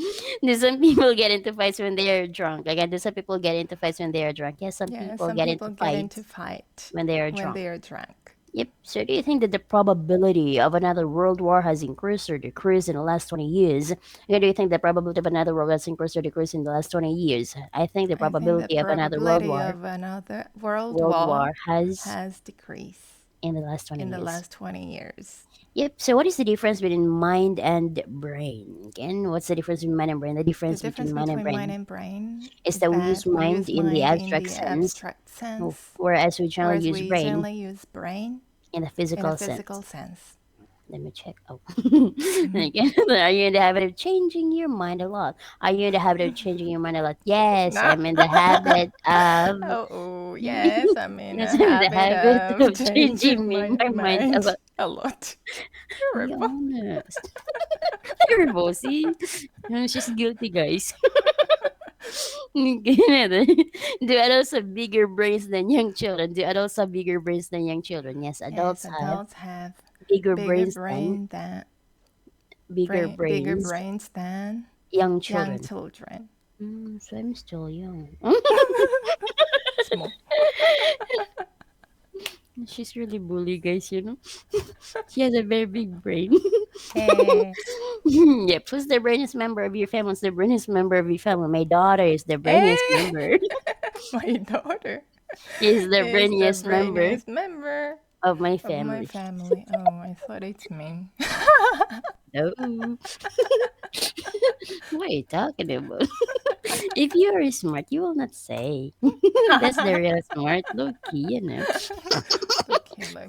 do some people get into fights when they are drunk? Again, do some people get into fights when they are drunk? Yes, some Yeah, people some get people into get into fights fight when they are when drunk. they are drunk. Yep. So, do you think that the probability of another world war has increased or decreased in the last 20 years? Or do you think the probability of another world has increased or decreased in the last 20 years? I think the I think the probability of another probability of another world war has has decreased in the last 20 in the years. last 20 years. Yep. So, what is the difference between mind and brain? Again, what's the difference between mind and brain? The The difference difference between mind and between mind brain and brain is is that we use that we mind use in the mind in abstract the sense, abstract sense, whereas we generally whereas use we brain generally use brain in the in a physical physical sense. sense. Let me check. Oh, again, are you in the habit of changing your mind a lot? Are you in the habit of changing your mind a lot? Yes, No. I'm in the habit of. Oh, yes, I'm in Yes, a I'm in the habit habit of of changing changing my my mind a mind lot. a lot. To be Terrible. honest. Terrible. See, she's guilty, guys. Do adults have bigger brains than young children? Do adults have bigger brains than young children? Yes, Yes, adults have adults have bigger bigger brains than brain than bigger bigger brains brains than young young children. children. So I'm still young. Small. She's really bully, guys. She has a very big brain. Hey. Yep. Who's the brainiest member of your family? Who's the brainiest member of your family? My daughter is the brainiest Hey. member. My daughter Is the is the brainiest member brainiest member of my of my family. family. Oh, I thought it's me. No. What are you talking about? If you are smart, you will not say. That's the real smart, low key, Look, okay.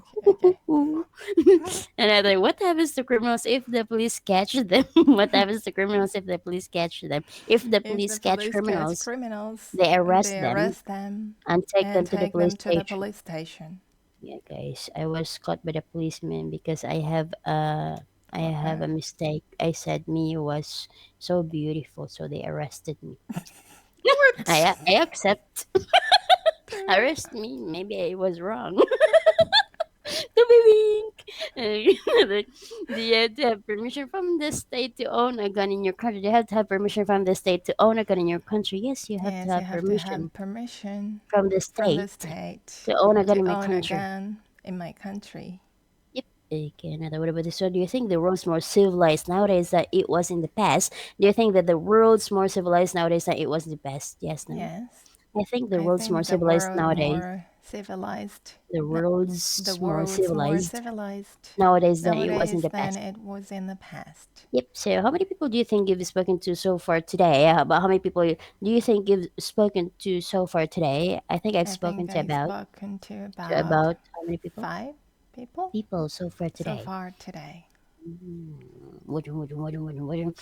Another, what happens to criminals if the police catch them? What happens to criminals if the police catch them? If the If police the catch police catch criminals, criminals, they arrest they them arrest them and take and them to the take police them to the station. police station. Yeah, guys, I was caught by the policeman because I have a Okay. mistake. I said me was so beautiful, so they arrested me. What? I accept. Arrest me. Maybe I was wrong. To be wink. Do you have to have permission from the state to own a gun in your country? Do you have to have permission from the state to own a gun in your country? Yes, you have to Yes, you have have to permission have permission from the from the state state to own a gun to in my own a country. gun in my country. Yep. Okay, another. What about this one? Do you think the world's more civilized nowadays than it was in the past? Do you think that the world's more civilized nowadays than it was in the past? Yes, no. Yes, I think the I world's more think the civilized world nowadays. more civilized. The The world's more world's more civilized civilized nowadays than it was in nowadays the than past. it was in the past. Yep. So, how many people do you think you've spoken to so far today? About how many people do you think you've spoken to so far today? I think I've I spoken think to I've about spoken to to about about how many people? 5 people People so far so today. far today. Wooden.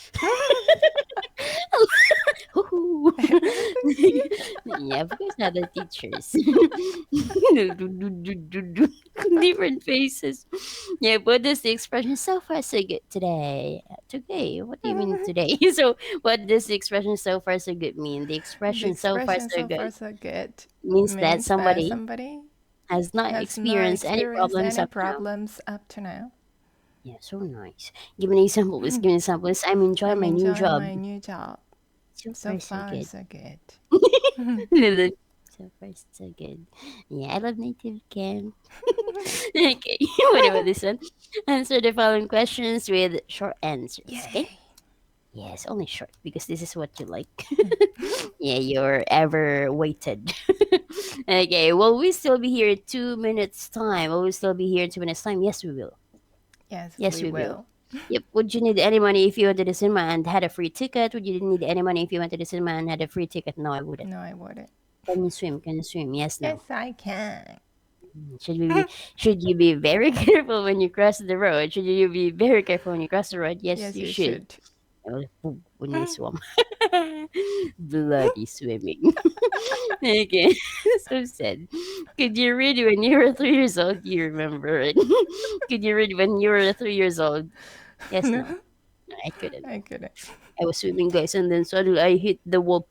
Yeah, because other teachers. Different faces. Yeah, what does the expression so far so good today? Today? What do you mean today? So, what does the expression so far so good mean? The The expression so far expression so so good far so good means that means that somebody somebody has not has not experienced any experienced problems any up to now. problems up to now. Yeah, so nice. Give an example, please. Give an example, please. I'm enjoying I'm my new enjoying job. my new job. So So far so far good. so good. So far so good. Yeah, I love native cam. Okay, what about this one? Answer the following questions with short answers. Okay. Yay. Yes, only short because this is what you like. Yeah, you're ever waited. Okay, will we still be here in 2 minutes time? Will we still be here in 2 minutes time? Yes, we will. Yes, Yes, we we will. will. Yep. Would you need any money if you went to the cinema and had a free ticket? Would you need any money if you went to the cinema and had a free ticket? No, I wouldn't. No, I wouldn't. Can you swim? Can you swim? Yes, no. Yes, I can. Should you be very careful when you cross the road? Should you be very careful when you cross the road? Yes, Yes, you you should. should. Oh, when you swim. Bloody swimming. Okay, so sad. Could you read when you were 3 years old? You remember it? Could you read when you were 3 years old? Yes, no. No, No, I couldn't. I couldn't. I was swimming, guys, and then suddenly I hit the wall.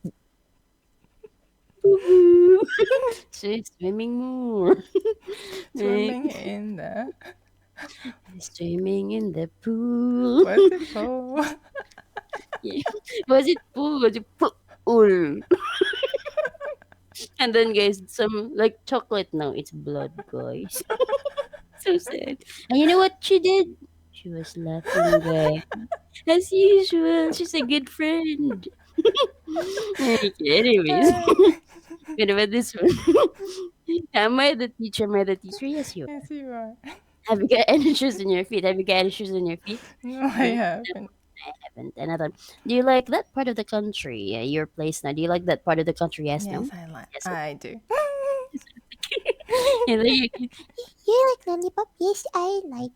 Boo-boo. So swimming more. Swimming in the Swimming in the pool. what's it for? Yeah. Was it pool? Was it pool? And then, guys, some like chocolate. No, it's blood, guys. So sad. And you know what she did? She was laughing, guys. As usual, she's a good friend. Okay, anyways, what about this one? Am I the teacher? Am I the teacher? Yes, you are. Yes, you are. Have you got any shoes on your feet? Have you got any shoes on your feet? No, I No, haven't. I haven't. Another. Do you like that part of the country? Your place now. Do you like that part of the country? Yes, Yes, no. I like. Yes. I do. And then you like lollipop? Yes, I like.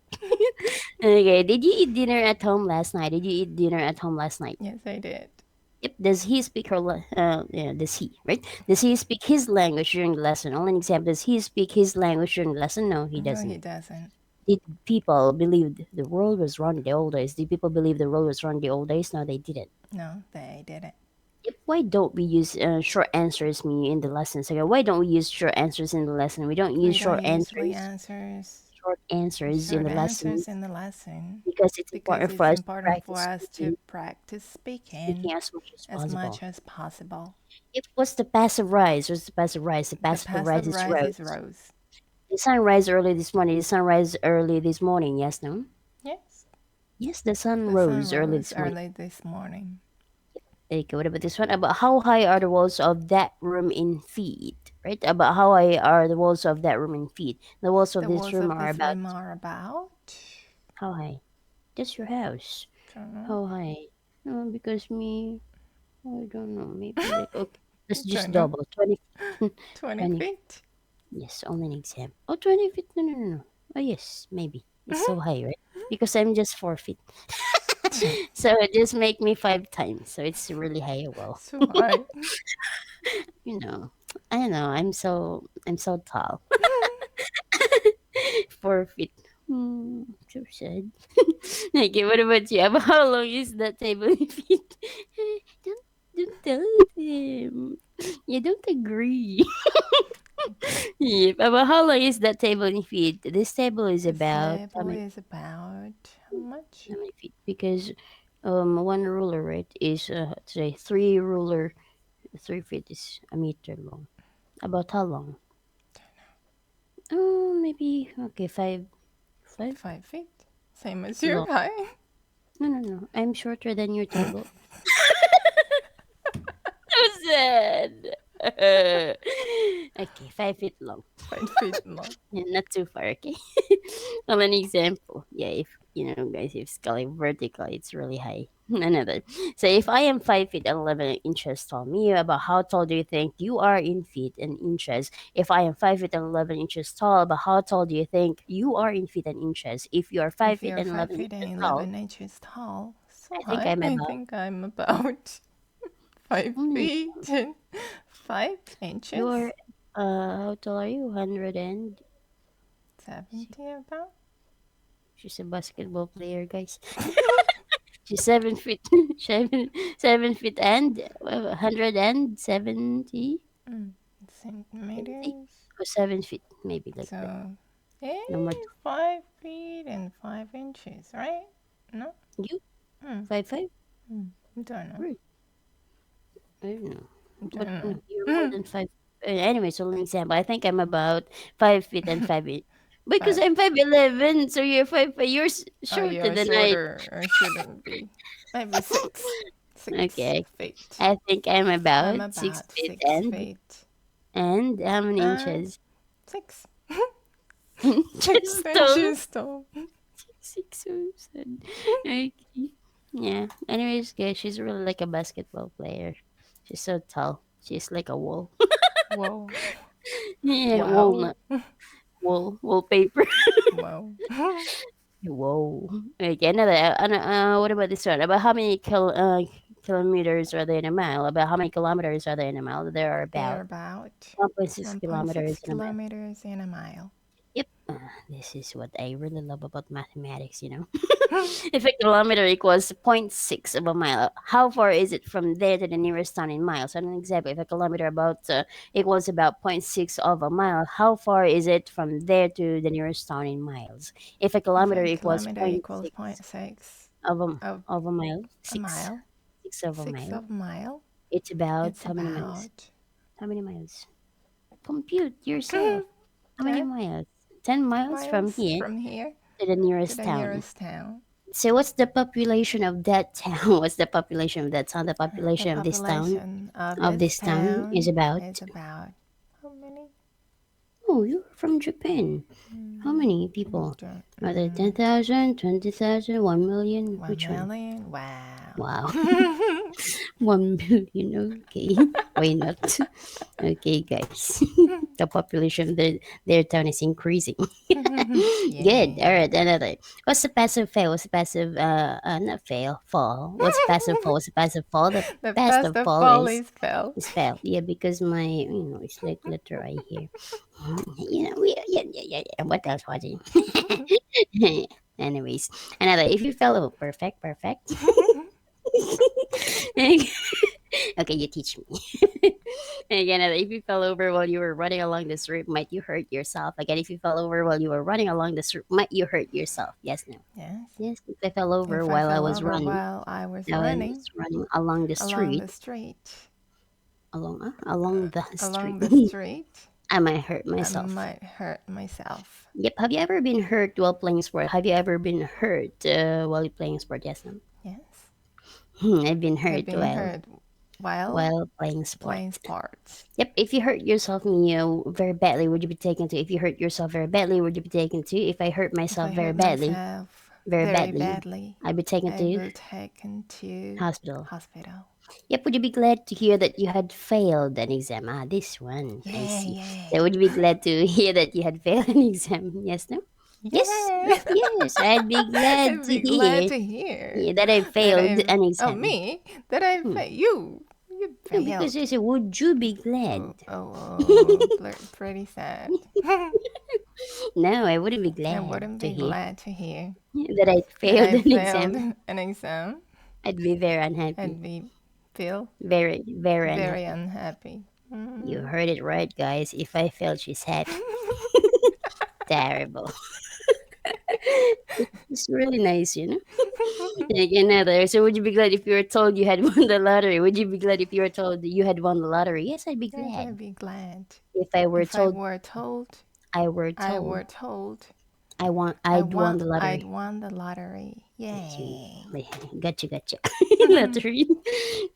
Okay. Did you eat dinner at home last night? Did you eat dinner at home last night? Yes, I did. Yep. Does he speak yeah, does he, right? Does he speak his language during the lesson? Only an example. Does he speak his language during the lesson? No, he No, he doesn't. doesn't. Did people believe the world was wrong in the old days? Did people believe the world was wrong in the old days? No, they didn't. No, they didn't. Yep. Why don't we use short answers in the lessons? Okay, why don't we use short answers in the lesson? We don't use We don't usually short answers in short the lesson answers in the lesson because it's because important for it's us to important for practice us to practice speaking speaking as much as as possible. much as possible. It was the passive rise. What's the passive rise? The The passive rise passive is rise is rose. rose. The sun rise early this morning. The sun rise early this morning. Yes, no? Yes. Yes, the sun The sun rose early rose this morning. early this morning. Okay, what about this one? About how high are the walls of that room in feet? Right? About how high are the walls of that room in feet? The walls of The this walls room of are this about room are about. how high? Just your house. Don't know. How high? because I don't know, maybe like, okay, let's just Don't know. double 20. 20 20. feet. Yes, only an example. Oh, 20 feet. No. Oh, yes, maybe. It's so high, right? Because I'm just 4 feet. So it just make me 5 times. So it's really high. Well, So high. you know, I don't know. I'm so tall. 4 feet. So sad. Okay, what about you? How long is that table in feet? Don't tell them. You don't agree. Yep. About how long is that table in feet? This table is This about table is about how much? how many feet? Because one ruler, right, is say 3 feet is a meter long. About how long? Oh, maybe okay, five 5 feet. Same as your long. height. No. I'm shorter than your table. So sad. Okay, 5 feet long. 5 feet long. Yeah, not too far, okay? Well, an example. Yeah, if you know, guys, if it's like vertical, it's really high. Another. So if I am 5 feet and 11 inches tall, me about how tall do you think you are in feet and inches? If I am 5 feet and 11 inches tall, about how tall do you think you are in feet and inches? If you are five If feet you're and 5 eleven feet inches and tall, 11 inches tall, so I think high. I'm I about think I'm about 5 only feet and 5 you're inches. how tall are you? 100 and 70 about. she's a basketball player, guys. She's 7 feet, 7 feet and 170 Centimeters. or 7 feet, maybe like that. So, No more. 5 feet and 5 inches, right? No? You Hmm. 5'5"? Don't know. Right. I don't know, but Don't no, know. you're more than five. Anyway, so an example, I think I'm about 5 feet and 5 inch because 5. I'm 5'11", so you're 5'5". You're Oh, shorter you're than I. shorter. Or shouldn't be. Maybe 6. 6 Okay, feet. I think I'm I'm about six about feet 6 feet. and how many And inches? 6. Just 6 tall. inches tall. 6 or 7. Okay. Yeah. Anyways, guys, she's really like a basketball player. She's so tall. She's like a wall. Whoa. Yeah, Wow. walnut. Wallpaper. Wow. Whoa. Okay, another. What about this one? About how many kilometers are there in a mile? About how many kilometers are there in a mile? There are They're about about 1.6 1.6 kilometers in a mile. kilometers in a mile. Yep. This is what I really love about mathematics. If a kilometer equals zero point 0.6 of a mile, how far is it from there to the nearest town in miles? So, an example, if a kilometer equals about zero point 0.6 of a mile, how far is it from there to the nearest town in miles? If a If kilometer a equals zero kilometer point equals 0.6 point 0.6 of a, of of a mile, a mile, 6 of a 6 mile, of a mile, it's about it's how many miles? about How many miles? Compute yourself. How many 10 miles? 10 miles from miles here from here to the to nearest the town. nearest town. So what's the population of that town? What's the population of that town? The The population population of this this town is town about. is about how many? Oh, you're from Japan. How many people? Don't- Are there 10,000, 20,000, 1,000,000? 1 Which one? million? Wow. Wow. 1 billion. Okay. Why not? Okay, guys. The population of their town is increasing. Good. All Yay. right. Another. What's the passive fail? What's the passive not fail fall? What's passive fall? What's the passive fall? The The best passive of fall all is fell. is fail. Yeah, because my it's like letter I here. Yeah. What else watching? Anyways, another. If you fell over, perfect. Okay, you teach me. Again, if you fell over while you were running along the street, might you hurt yourself? Again, if you fell over while you were running along the street, might you hurt yourself? Yes, no. Yes. Yes, if I fell over If I while I fell was over running, while I was I running was running along the along street, the street, along the street, along the street, I might hurt I myself. might hurt myself. Yep. Have you ever been hurt while playing sport? Have you ever been hurt while you're playing sport? Yes, no. Yes. I've been I've hurt been hurt while while playing sport. playing sports. Yep. If you hurt yourself, very badly, would you be taken to? If you hurt yourself very badly, would you be taken to? If I hurt If I myself very hurt badly, myself very very badly, badly, I'd be taken I to will taken to hospital. hospital. Yep, would you be glad to hear that you had failed an exam? Ah, this one. I Yeah, see. yeah. So would you be glad to hear that you had failed an exam? Yes, no? Yes, Yeah. yes. I'd be glad I'd to be glad hear to hear yeah, that I that failed I an oh exam. me that I you No, because failed. I said, would you be glad? Pretty sad. No, I wouldn't be I glad wouldn't to be hear glad to hear that I that failed I an failed exam. an exam. I'd be very unhappy. I'd be feel Very, very very unhappy. unhappy. You heard it right, guys. If I failed, she's happy. Terrible. It's really nice, you know? Like another. So would you be glad if you were told you had won the lottery? Would you be glad if you were told that you had won the lottery? Yes, I'd be Yes, I'd glad. be glad. If I were If I told were told, I were I were told told I'd won the I'd lottery. won the lottery. Gee, Yay. Gotcha. Lottery.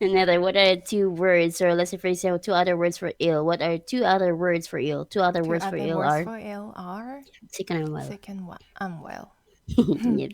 Another. What are two words, or let's say for example, two other words for ill? What are two other words for ill? Two other Two words for other ill words are for ill are sick and unwell. sick and unwell. Yeah,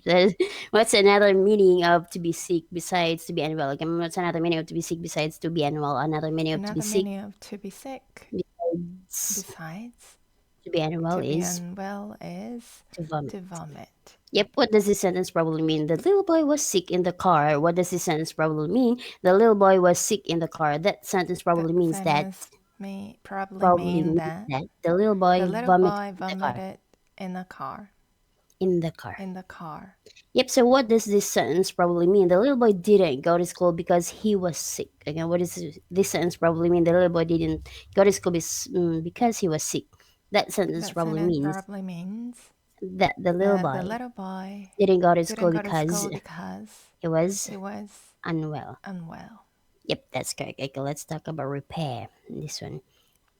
what's another meaning of to be sick besides to be unwell? Again, what's another meaning of to be sick besides to be unwell? Another meaning of to be Another sick meaning of to be sick besides besides to be unwell to be is unwell is to vomit. to vomit. Yep, what does this sentence probably mean? The little boy was sick in the car. What does this sentence probably mean? The little boy was sick in the car. That sentence That probably means that sentence may probably probably mean means that that the little the boy little vomited boy in the car. vomited in the car. In the car. In the car. Yep, so what does this sentence probably mean? The little boy didn't go to school because he was sick. Again, what does this sentence probably mean? The little boy didn't go to school because he was sick. That sentence That probably sentence means probably means that the little that the boy little boy didn't go to didn't school go to because school because he was he was unwell. unwell. Yep, that's correct. Okay, let's talk about repair. This one.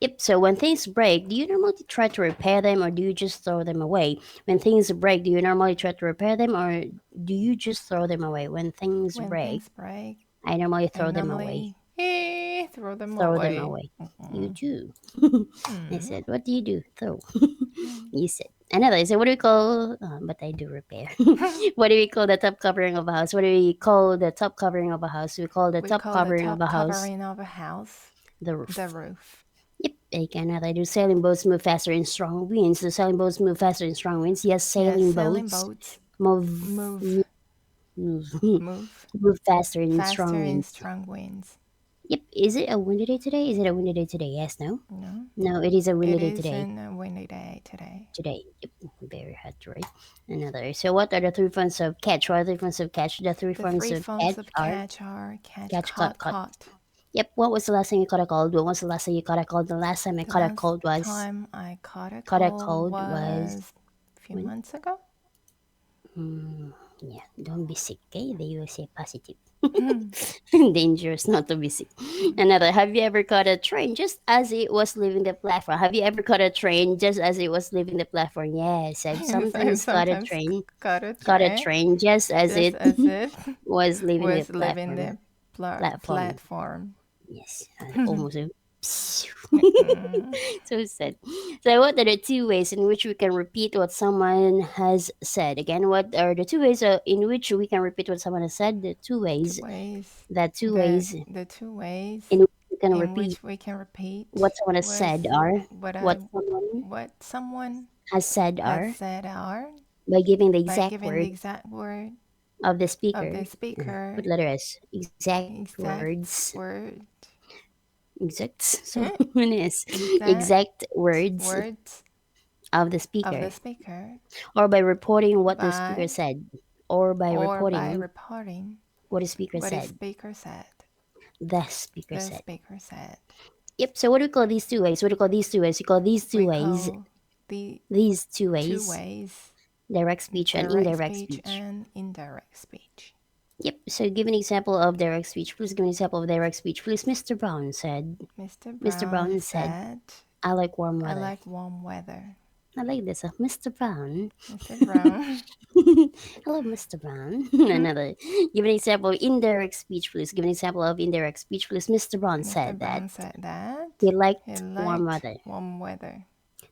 Yep, so when things break, do you normally try to repair them or do you just throw them away? When things break, do you normally try to repair them or do you just throw them away? When things When break, things break, I normally I throw them away. normally throw them Throw them away. away. You do. I Mm. said, what do you do? Throw. You said. Another, I said, what do we call, but I do repair. What do we call the top covering of a house? What do we call the top covering of a house? We call the We top call the covering of a top house covering of a house the the roof. roof. Yep, again, another, do sailing boats move faster in strong winds? Do sailing boats move faster in strong winds? Yes, sailing Yes, sailing boats boats move, move move, move move faster in faster strong in winds. strong winds. Yep, is it a windy day today? Is it a windy day today? Yes, no? No, No, it is a windy it day is today. a windy day today. Today. Yep, very hot, right? Another. So, what are the three forms of catch? What are the three forms of catch? The three The forms three of forms catch of are catch are catch, catch, caught, caught, caught. caught. Yep, what was the last time you caught a cold? When was the last time you caught a cold? The last time I The caught a last cold was time I caught a caught a cold cold was was a few when months ago. yeah, don't be sick, okay? The USA positive. Hmm. Dangerous not to be sick. Another, have you ever caught a train just as it was leaving the platform? Have you ever caught a train just as it was leaving the platform? Yes, I've Yes, I've sometimes caught a sometimes train. caught Caught a a train train just as just it as it was leaving the was leaving platform. the Platform. platform. Yes, almost. So Mm. sad. So, what are the two ways in which we can repeat what someone has said? Again, what are the two ways in which we can repeat what someone has said? The two Two ways. ways. The two ways The two ways in which we can in repeat which we can repeat what someone has said are what someone what someone has said has are said are by giving the by exact giving the word exact word of the of speaker. the speaker, Put letter S. Exact exact words. word, Exact. So many S. exact Exact words words of the of the speaker, speaker or by reporting what the speaker by said, or by or by reporting reporting what the speaker what the said. speaker said. The speaker The said. speaker said. Yep. So what do we call these two ways? What do we call these two ways? We call these two We ways. call the These two two ways. ways Direct speech and direct indirect speech speech. and indirect speech. Yep. So give an example of direct speech. Please give an example of direct speech. Please, Mr. Brown said. Mr. Mr. Brown Brown said, said, "I like warm I weather." like warm weather. I like this. Mr. Brown. Mr. Brown. Hello, Mr. Brown. Another. Give an example of indirect speech, please. Give an example of indirect speech, please. Mr. Brown Mr. said that Brown said that he he liked warm liked weather. warm weather.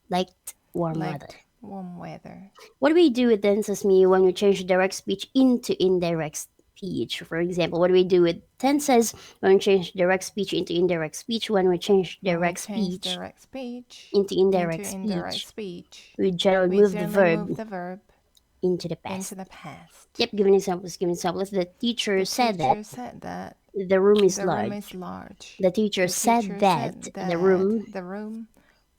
Liked warm weather. Liked warm weather. What do we do with tenses me when we change direct speech into indirect speech? For example, what do we do with tenses when we change direct speech into indirect speech? When we change direct speech into indirect speech, we generally move the verb into the past. Yep, give an examples. The teacher said that the room is large. The teacher said that the room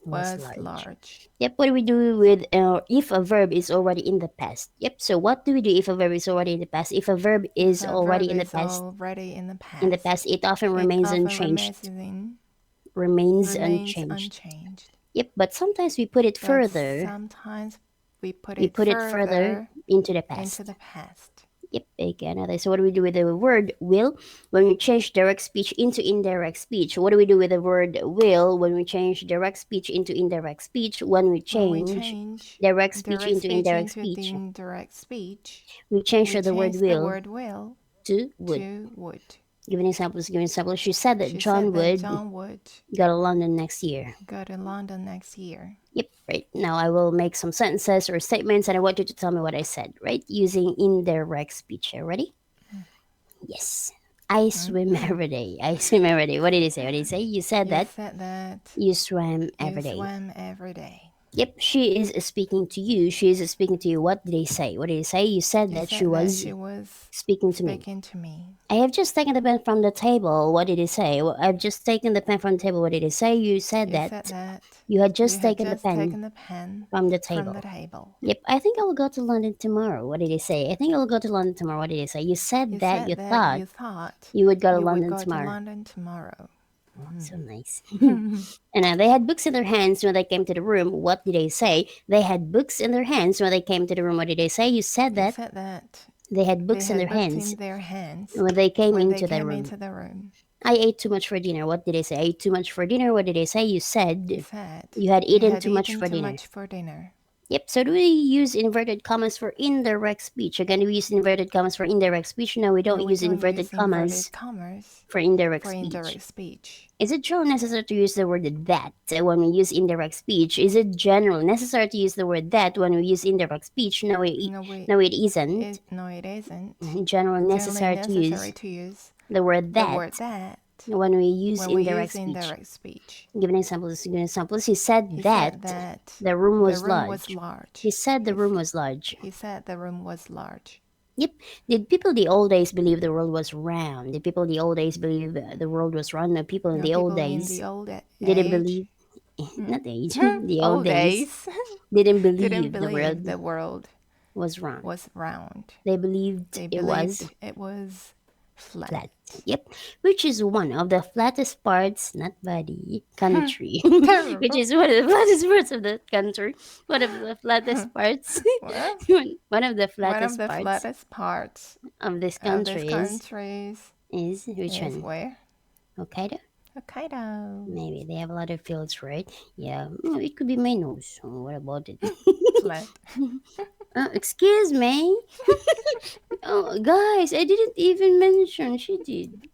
was large. Yep, what do we do with if a verb is already in the past? Yep, so what do we do if a verb is already in the past? If a verb is already in the past, it often remains unchanged. Remains unchanged. Yep, but sometimes we put it further. We put it further into the past. Yep, okay, another. So what do we do with the word will when we change direct speech into indirect speech? What do we do with the word will when we change direct speech into indirect speech? When we change direct speech into indirect speech, we change the word will to would. Give an example. She said that John would go to London next year. Yep, right. Now I will make some sentences or statements and I want you to tell me what I said, right? Using indirect speech. Are you ready? Yes. I swim every day. I swim every day. What did he say? You said that you swam every day. Yep, she is speaking to you. She is speaking to you. What did he say? You said that she was speaking to me. I have just taken the pen from the table. What did he say? I've just taken the pen from the table. What did he say? You said that you had just taken the pen from the table. Yep, I think I will go to London tomorrow. What did he say? I think I will go to London tomorrow. What did he say? You said that you thought you would go to London tomorrow. Oh, so nice. And they had books in their hands when they came to the room. What did they say? They had books in their hands when they came to the room. What did they say? You said that they had books in their hands when they came into the room. I ate too much for dinner. What did they say? I ate too much for dinner. What did they say? You said you had eaten too much for dinner. Yep, so do we use inverted commas for indirect speech? Again, do we use inverted commas for indirect speech? No, we don't use inverted commas for indirect speech. Is it generally necessary to use the word that when we use indirect speech? Is it generally necessary to use the word that when we use indirect speech? No, it isn't. Generally necessary to use the word that when we use indirect speech. Give an example. He said that the room was large. He said the room was large. Yep. Did people in the old days believe the world was round? Did people in the old days believe the world was round? No, people in the old days didn't believe. Not age. The old days didn't believe the world was round. They believed it was flat. Yep, which is one of the flattest parts, not body, country. Which is one of the flattest parts of the country. One of the flattest parts. one of the flattest parts of this country is which one? Where? Hokkaido? Hokkaido. Maybe they have a lot of fields, right? Yeah, it could be my nose. What about it? Flat. Excuse me. Oh, guys, I didn't even mention. She did.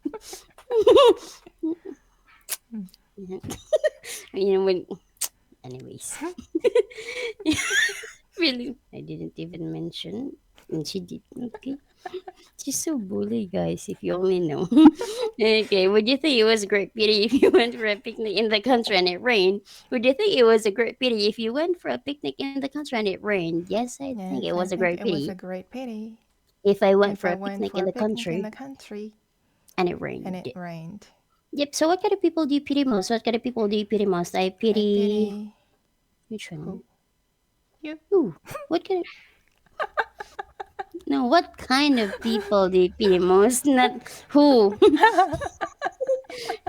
You know when. Anyways, really, I didn't even mention, and she did. Okay, she's so bully, guys. If you only know. Okay, would you think it was a great pity if you went for a picnic in the country and it rained? Would you think it was a great pity if you went for a picnic in the country and it rained? Yes, I think it was a great pity. It was a great pity. If I went for a picnic in the country and it rained. Yep, so what kind of people do you pity most? What kind of people do you pity most? I pity... Which one? Who? You. Who? What kind of... No, what kind of people do you pity most? Not who.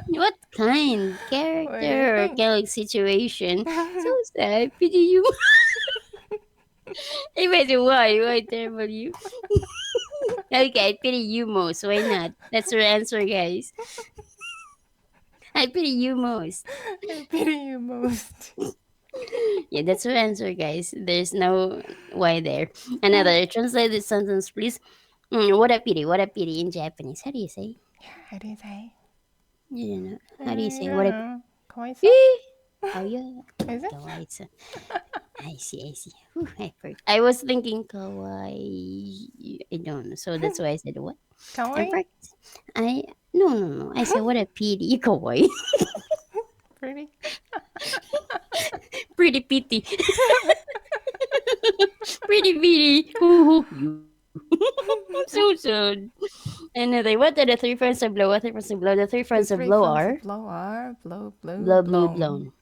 What kind? Character or kind of situation? So sad. I pity you. Imagine why terrible you. Okay, I pity you most. Why not? That's your answer, guys. I pity you most. I pity you most. Yeah, that's your answer, guys. There's no why there. Another, translate this sentence, please. What a pity in Japanese. How do you say? How do you say? You don't know. How do you say? What a... Kawaii-san? Oh, yeah. Is it? Kawaii-san. I see, I see. Whew, I was thinking kawaii. I don't know. So that's why I said what? I'm Kawaii? practicing. I no. I said what a PD kawaii. Pretty. Pretty pity. Pretty pity. Ooh, you. So sad. And they what are the three fronts of blow? What are the fronts of blow? The three The fronts of three blow fronts are of blow are blow, blue, blow, blue, blown. blown.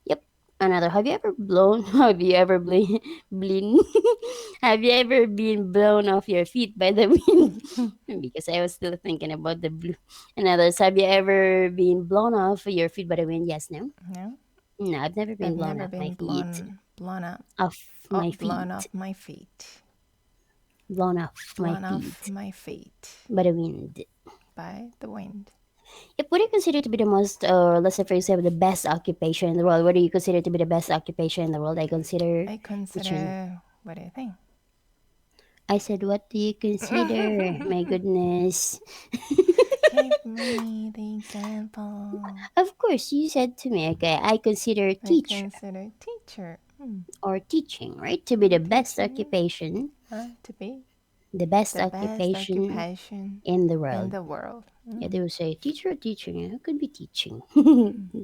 Yep. Another. Have you ever blown? Have you ever blin? Have you ever been blown off your feet by the wind? Because I was still thinking about the blue. Another. Have you ever been blown off your feet by the wind? Yes. No. No, No. I've never been I've blown never off my been feet. blown up, Off my blown feet. off my feet, Blown off my blown off feet my feet by the wind. by the wind. Yep. What do you consider to be the most, or let's say for example, the best occupation in the world? What do you consider to be the best occupation in the world? I consider I teaching. consider. What do you think? I said, what do you consider? My goodness. Give me the example. Of course, you said to me, okay, I consider I teacher consider teacher or teaching, right, to be the best Teaching. occupation, to be the best the best occupation occupation in the in world. the world. Yeah, they will say teacher or teaching. Yeah, it could be teaching.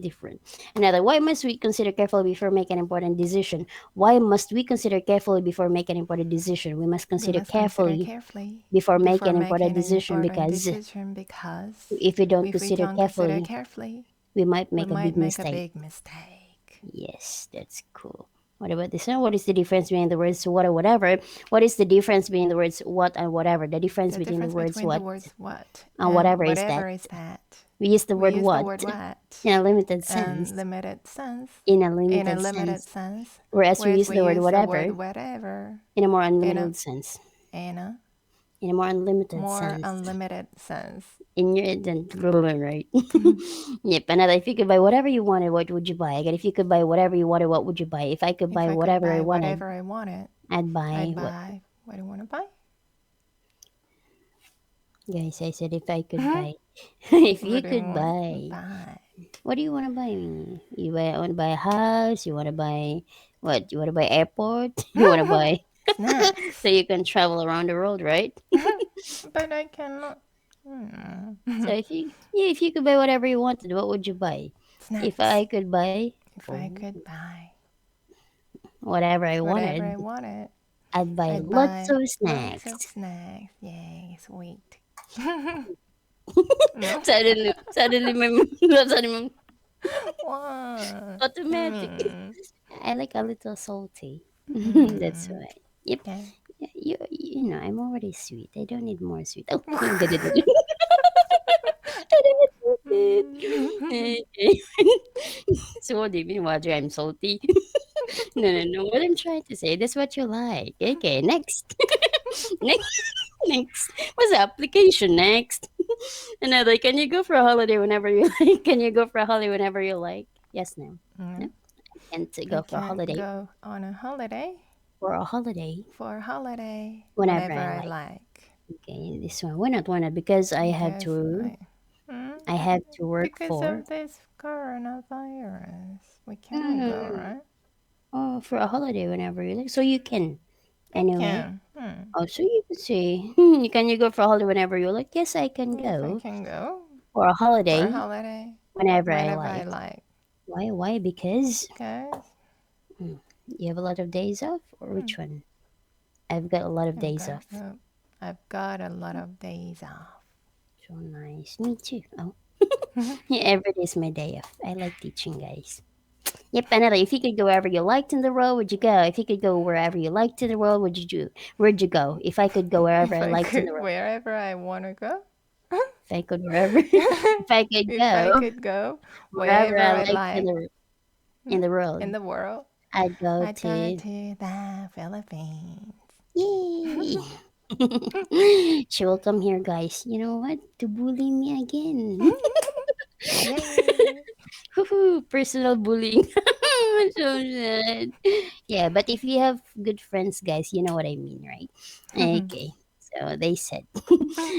Different. Another, why must we consider carefully before making an important decision? Why must we consider carefully before making an important decision? We must We consider must consider carefully carefully before making before an important making an decision important because decision because if we don't if we consider don't consider carefully, carefully, we might we make a might big make a mistake. big mistake. Yes, that's cool. What about this one? What is the difference between the words what or whatever? What is the difference between the words what and whatever? The difference The between the difference words between the what words what and whatever is whatever that? is that. We use the We word use what the word what in a limited sense. limited sense. In a In a limited limited sense. sense. Whereas we Whereas use we the word use the whatever word whatever in a more in unlimited sense. in a In a more unlimited more sense. unlimited sense. In your then right. Yep. Another if you could buy whatever you wanted, what would you buy? Again, if you could buy whatever you wanted, what would you buy? If I could If buy I could whatever I buy wanted, whatever I wanted, I'd buy I'd what? buy. What do you want to buy? Guys, I said if I could buy. If you What do you could want to buy. buy? What do you want to buy me? You want to buy a house? You want to buy what? You want to buy airport? You want to buy Snacks. so you can travel around the world, right? But I cannot. So if you could buy whatever you wanted, what would you buy? If Snacks. I could buy If I could buy whatever I whatever wanted, I wanted, I'd buy I'd lots buy of lots of snacks. snacks. Yay, sweet. No? Suddenly, suddenly, What? automatic. I like a little salty. That's Mm. why. Yep. Okay. Yeah, you know, I'm already sweet. I don't need more sweet. Oh, Mm. so what do you mean, Roger? I'm salty. No. What I'm trying to say, that's what you like. Okay, next. next. Next. What's the application? Next. Another. Can you go for a holiday whenever you like? Can you go for a holiday whenever you like? Yes, no. No. Mm. And to I go for a can't holiday. go on a holiday For a holiday for a holiday whenever whenever I I like. like. Okay, this one. Why not? Why not? Because I have Because to. I have to work because for. of this coronavirus, we cannot go, Mm, right? oh, for a holiday whenever you like. So you can. I Anyway. can. Oh, so you can say, can you go for a holiday whenever you like? Yes, I can Yes, I go can go for a for a holiday holiday whenever I whenever I like. like. Why? Why? Because Because you have a lot of days off, or which one? I've got a lot of I've days got off. I've got a lot of days off. So nice. Me too. Oh, yeah, every day is my day off. I like teaching, guys. Yep, another. If you could go wherever you liked in the world, would you go? If you could go wherever you liked in the world, would you do? Where'd you go? If I could go wherever If I I liked in could the world, wherever I want to go. if I could wherever, if I could If I go could go wherever wherever I I liked like in the in world, the world, I'd go I'd go to. to the Philippines. Yay! She will come here, guys. You know what? To bully me again. Yay! Woohoo! Personal bullying. So sad. Yeah, but if you have good friends, guys, you know what I mean, right? Okay. So they said.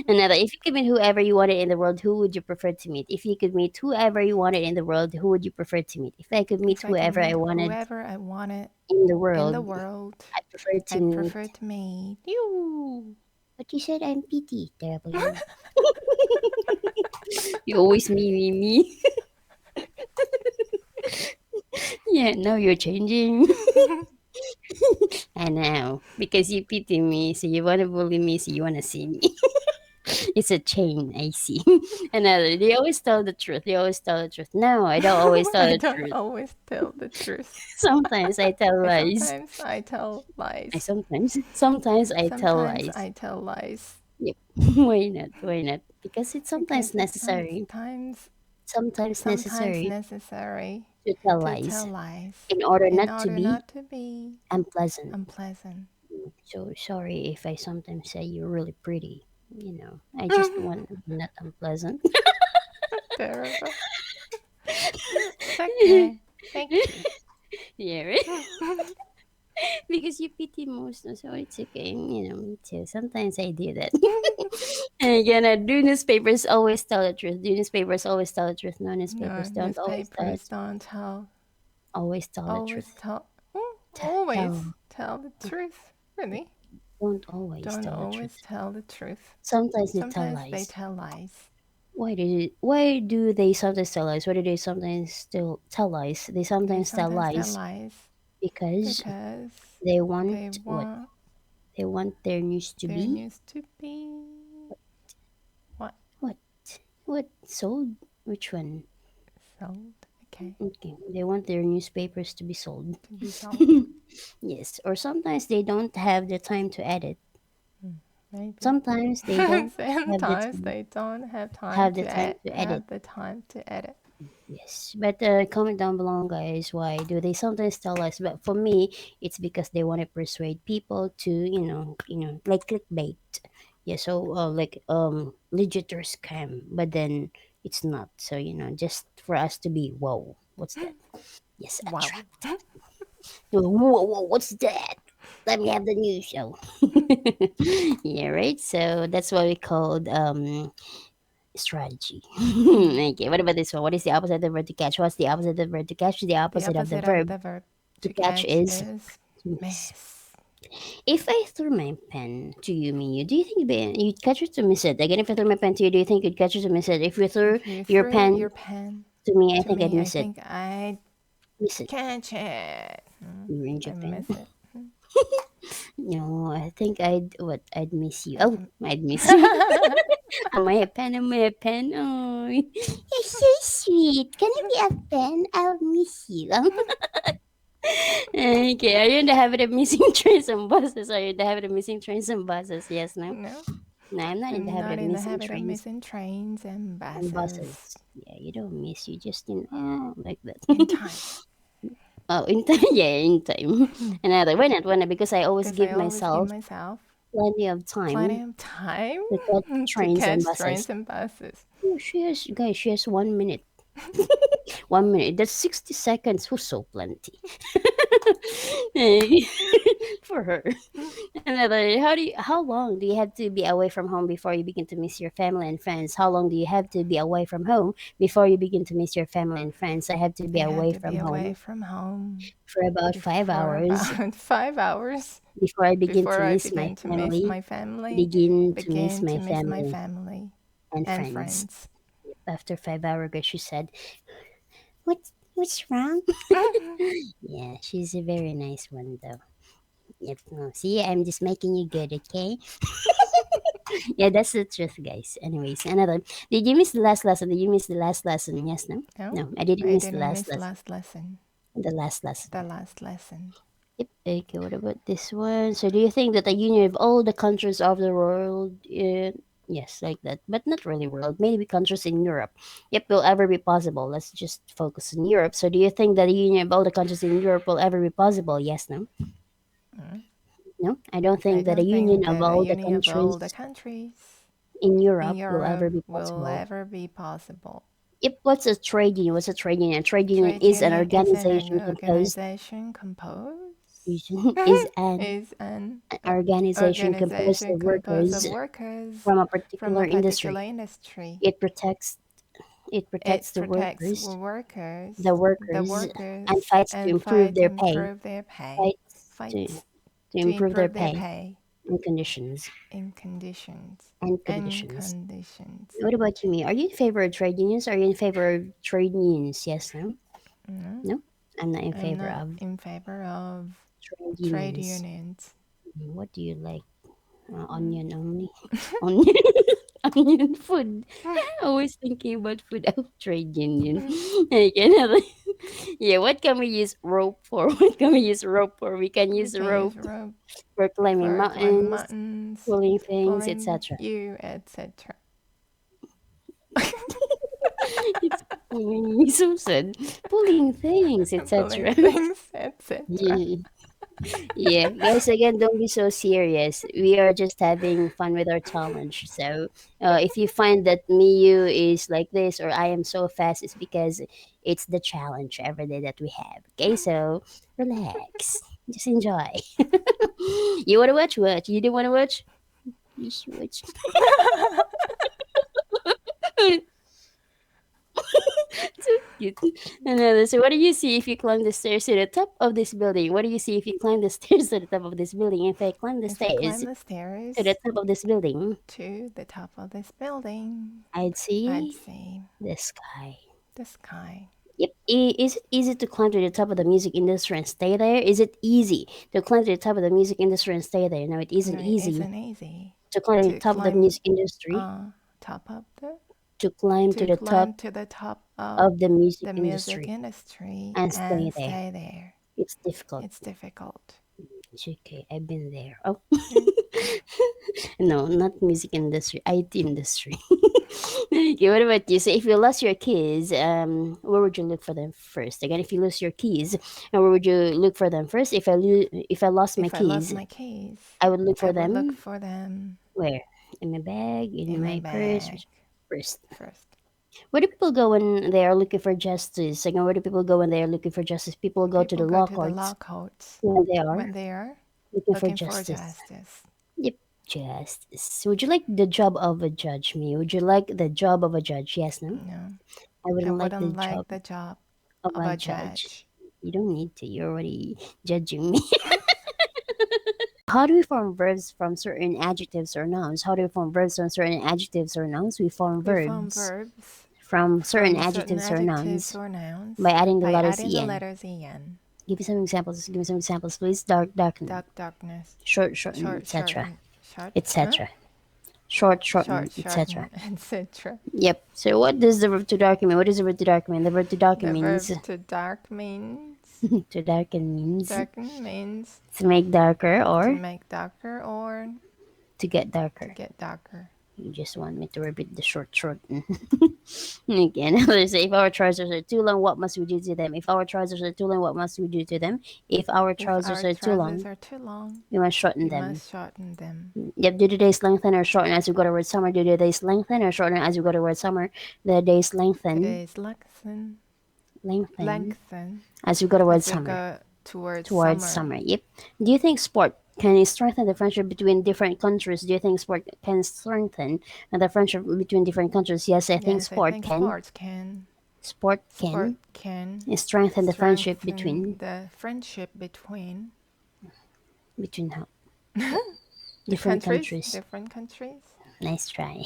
Another, if you could meet whoever you wanted in the world, who would you prefer to meet? If you could meet whoever you wanted in the world, who would you prefer to meet? If I could meet If I could whoever I meet wanted whoever I wanted in the in the world, world, I prefer to I'd meet. prefer to meet you. But you said I'm petty. Terrible. You. You always me. Yeah, now you're changing. I know. Because you pity me, so you want to bully me, so you want to see me. It's a chain, I see. Another, they always tell the truth. They always tell the truth. No, I don't always tell I the don't truth. always tell the truth. Sometimes I tell lies. Sometimes I tell lies. Sometimes I tell Sometimes lies. I tell lies. Yep. Why not? Why not? Because it's sometimes Because it's necessary. sometimes Necessary necessary to tell to lies tell lies in order in not to order be not to be unpleasant. unpleasant. So sorry if I sometimes say you're really pretty. I just want to be not unpleasant. Terrible. It's okay. Thank you. Yeah, right? Because you pity most, so it's okay. Me too. Sometimes I do that. And again, do newspapers always tell the truth? Do newspapers always tell the truth? No, newspapers No, don't always tell the newspapers truth. don't tell. Always tell the Always truth. tell. T- Always tell. tell the truth. Really? Don't always Don't tell the always truth. tell the truth. Sometimes they tell Sometimes they lies. tell lies. Why do they sometimes tell lies? Why do they sometimes still tell lies? They They sometimes tell sometimes tell lies lies because because they they want what? want They want their news to their be news to be what? what? What sold? Which one? Sold. Okay. Okay, they want their newspapers to be sold. To be sold. Yes, or sometimes they don't have the time to edit. Maybe. Sometimes they don't Sometimes they don't have have the time to edit. have the time to edit. Yes, but comment down below, guys. Why do they sometimes tell us? But for me, it's because they want to persuade people to, like clickbait. Yeah, so like legit or scam, but then it's not. So just for us to be, whoa, what's that? Yes, Wow. attract. Whoa, what's that? Let me have the news show. Yeah, right. So that's what we called strategy. Okay, what about this one? What is the opposite of the verb to catch? What's the opposite of the verb to catch? The The opposite of the opposite of verb the verb to to catch catch is is miss. miss. If I threw my pen to you, Miyu, do you think you'd catch it to miss it? Again, if I threw my pen to you, do you think you'd catch it to miss it? If you threw If you your threw pen your pen to me, I to think I'd me, I miss it. think I'd Miss it. catch it. You were in I Japan. miss it. No, I think I'd miss you. Oh, I'd miss you. Am I a pen? Am I a pen? Oh, you're so sweet. Can I be a pen? I'll miss you. Okay, are you in the habit of missing trains and buses? Are you in the habit of missing trains and buses? Yes, no? No, No, I'm not in the I'm habit not of in the missing habit of trains missing trains and and buses buses. Yeah, you don't miss, you just, like that. in time. Oh, in time? Yeah, in time. Another, why not? Why not? Because I always Because give I always give myself myself plenty of plenty time of time to catch to trains and catch buses. trains and buses. Oh, she has 1 minute. 1 minute. That's 60 seconds. Who's so plenty? For her. Another, how long do you have to be away from home before you begin to miss your family and friends? How long do you have to be away from home before you begin to miss your family and friends? I have to I be had away to be from away home from home for about five for hours about 5 hours before I begin before to I miss my begin to miss family, my family, begin to miss begin to my miss my family family and and friends. friends. After 5 hours ago, she said, What's wrong? Yeah, she's a very nice one though. Yep. No, see, I'm just making you good, okay? Yeah, that's the truth, guys. Anyways, another. Did you miss the last lesson? Did you miss the last lesson? Yes, no? No, No, I didn't I miss the didn't last miss lesson. last lesson. The last lesson. The last lesson. Yep. Okay, what about this one? So, do you think that the union of all the countries of the world, yes, like that, but not really world, maybe countries in Europe, yep, will ever be possible? Let's just focus on Europe. So, do you think that the union of all the countries in Europe will ever be possible? Yes, no? Mm. No, I don't I think that a don't think union of that a all the union of all the countries countries in in Europe will Europe ever be will possible. ever be possible. Yep, what's a trade union? What's a trade union? A trade union Trade is an union is an organization composed organization composed institution is an is an organization composed organization of composed of workers workers from a from particular a industry. particular industry. It protects It the protects workers, the and workers, fights to and improve fight to their pay. improve their pay. Fights Fights to to improve their improve their pay pay and conditions. in conditions. And And conditions. conditions. What about you, me? Are you in favor of trade unions? Are you in favor of trade unions? Yes, no? No, No? I'm not in I'm favor not of in favor of trade trade unions. unions. What do you like? Onion only? Onion? Onion food. Always thinking about food of trade union. Again, yeah, what can we use rope for? What can we use rope for? We can use rope rope for climbing for climbing mountains, mountains, pulling things, pulling etc. you, etc. It's pulling, so sad. Pulling things, etc. Pulling things, etc. Yeah. Yeah, guys, again, don't be so serious. We are just having fun with our challenge. So, if you find that Miyu is like this or I am so fast, it's because it's the challenge every day that we have. Okay, so relax, just enjoy. You want to watch? Watch. You don't want to watch? You should watch. So cute. Another. So, what do you see if you climb the stairs to the top of this building? What do you see if you climb the stairs to the top of this building? If I climb the If I climb stairs the stairs to the top of this building, to the top of this building, I'd see I'd see the sky. the sky. Yep. Is it easy to climb to the top of the music industry and stay there? Is it easy to climb to the top of the music industry and stay there? No, it isn't No, it easy isn't easy to climb to the to top of the climb music industry. top of the To climb to to the climb top to the top of the music the music industry industry and stay and there. stay there. It's difficult. It's difficult. It's okay. I've been there. Oh. No, not music industry, IT industry. Okay, what about you? So if you lost your keys, where would you look for them first? Again, if you lose your keys, where would you look for them first? If I lost my If I lost keys, my keys, I would look I for would look them for them where? In my bag, in in my my purse, bag first. first. Where do people go when they are looking for justice? Again, where do people go when they are looking for justice? People go to People the go law to the law courts courts when they are when they are looking for looking for justice. justice. Yep, justice. Would you like the job of a judge, me? Would you like the job of a judge? Yes, no? No, I I wouldn't like the wouldn't job like the job of of a a judge. judge. You don't need to. You're already judging me. How do we form verbs from certain adjectives or nouns? How do we form verbs from certain adjectives or nouns? We form We form verbs verbs from certain from certain adjectives or adjectives nouns or nouns by adding the by letters adding the en. letters en. Give me some examples. Give me some examples, please. Dark, darken, Darkness. short, shorten, Short, etc., shorten, short, huh? etc. Short, shorten, Short, etc. shorten, etc. Yep. So what does the verb to darken mean? What does the verb to darken mean? The verb to darken The verb means to dark means to darken means darken means to make darker to or make darker or to get to darker. get darker. You just want me to repeat the short shorten. Again, let's say if our trousers are too long, what must we do to them? If our trousers are too long, what must we do to them? If our If trousers our are too trousers long, are too long, we must shorten we them. must shorten them. Yep, do the days lengthen or shorten as we go towards summer? Do the days lengthen or shorten as we go towards summer? The days lengthen, Today's lengthen as we go towards as we summer. go towards Towards summer. summer. Yep. Do you think sport can strengthen the friendship between different countries? Do you think sport can strengthen the friendship between different countries? Yes, I think Yes, I sport think can. Sport sport can can strengthen the friendship strengthen the friendship between between the different countries. different countries. Nice try.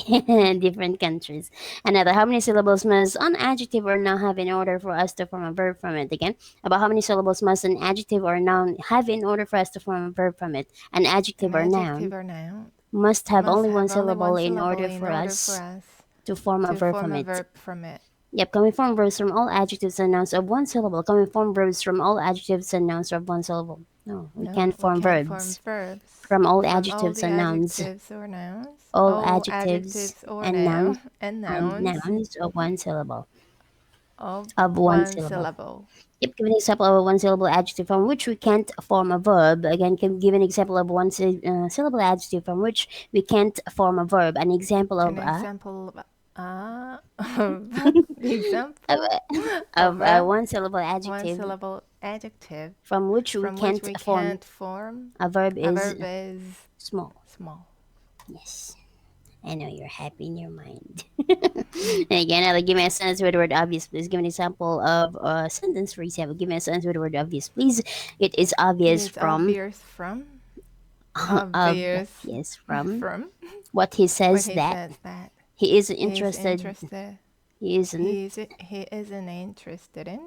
Different countries. Another, how many syllables must an adjective or noun have in order for us to form a verb from it? Again, about how many syllables must an adjective or noun have in order for us to form a verb from it? An adjective An or adjective noun or noun must have must only one have only syllable one in syllable order in for order for us us to form a to verb form from a it. verb from it. Yep, can we form verbs from all adjectives and nouns of one syllable? Can we form verbs from all adjectives and nouns of one syllable? No, we No, can't we form can't form verbs verbs from all from all adjectives the and nouns. adjectives or nouns. All All adjectives adjectives or and nouns and nouns nouns of one syllable. of Of one one syllable. syllable. Yep, give an example of a one syllable adjective from which we can't form a verb. Again, can give an example of one syllable adjective from which we can't form a verb. An example An of example of the of example of of a a one syllable one adjective syllable adjective from which we from can't which we form can't form a verb a is verb is small. small. Yes. I know you're happy in your mind. And again, give me a sentence with the word obvious, please. Give me an example of a sentence, for example. Give me a sentence with the word obvious, please. It is obvious It's from obvious from obvious from from what he says what he that says that he isn't he is interested. interested. He isn't He isn't interested in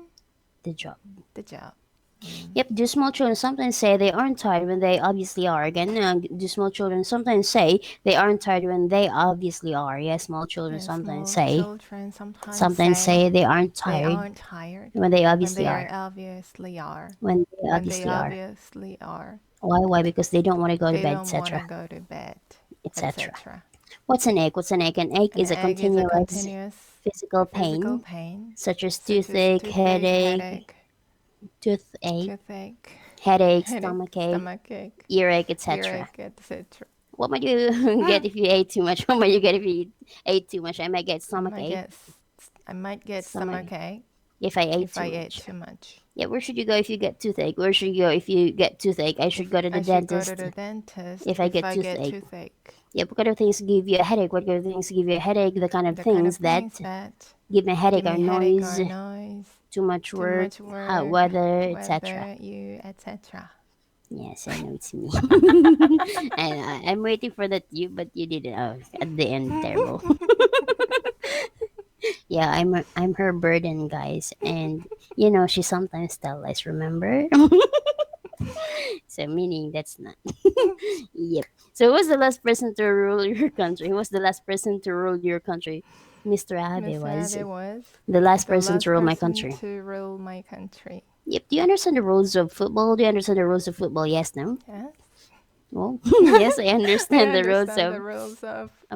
the job. the job. Yep, do small children sometimes say they aren't tired when they obviously are? Again, do small children sometimes say they aren't tired when they obviously are? Yes, small children And sometimes small say children sometimes say they aren't they tired aren't tired when they when obviously they are. obviously are. When they When they obviously are. obviously are. Why? Why? Because they don't want to go to They bed, don't want to etc., go to bed, etc. etc. What's an egg? What's an egg? An egg An is a egg is a continuous continuous physical physical pain, pain, such as such as toothache, headache, toothache, toothache, headache, headache, stomachache, earache, etc. earache, etc. What might you get if you ate too much? What might you get if you ate too much? I might get stomachache. I might get stomachache If I ate if too I much. ate too much. Yeah, where should you go if you get toothache? Where should you go if you get toothache? I should go to the I should go dentist. to the dentist if I get toothache. Yeah, what kind of things give you a headache? What kind of things give you a headache? The kind of things that give me a headache are noise, too much work, hot weather, etc. etc. Yes, I know it's me. And I'm waiting for that you, but you didn't. Oh, at the end, terrible. Yeah, I'm her burden, guys, and she sometimes tell us. Remember? So meaning that's not. Yep. So who was the last person to rule your country? Who was the last person to rule your country? Mr. Abe was the last person to rule my country. Yep. Do you understand the rules of football? Do you understand the rules of football? Yes, no? Yes. Well, yes, I understand the rules of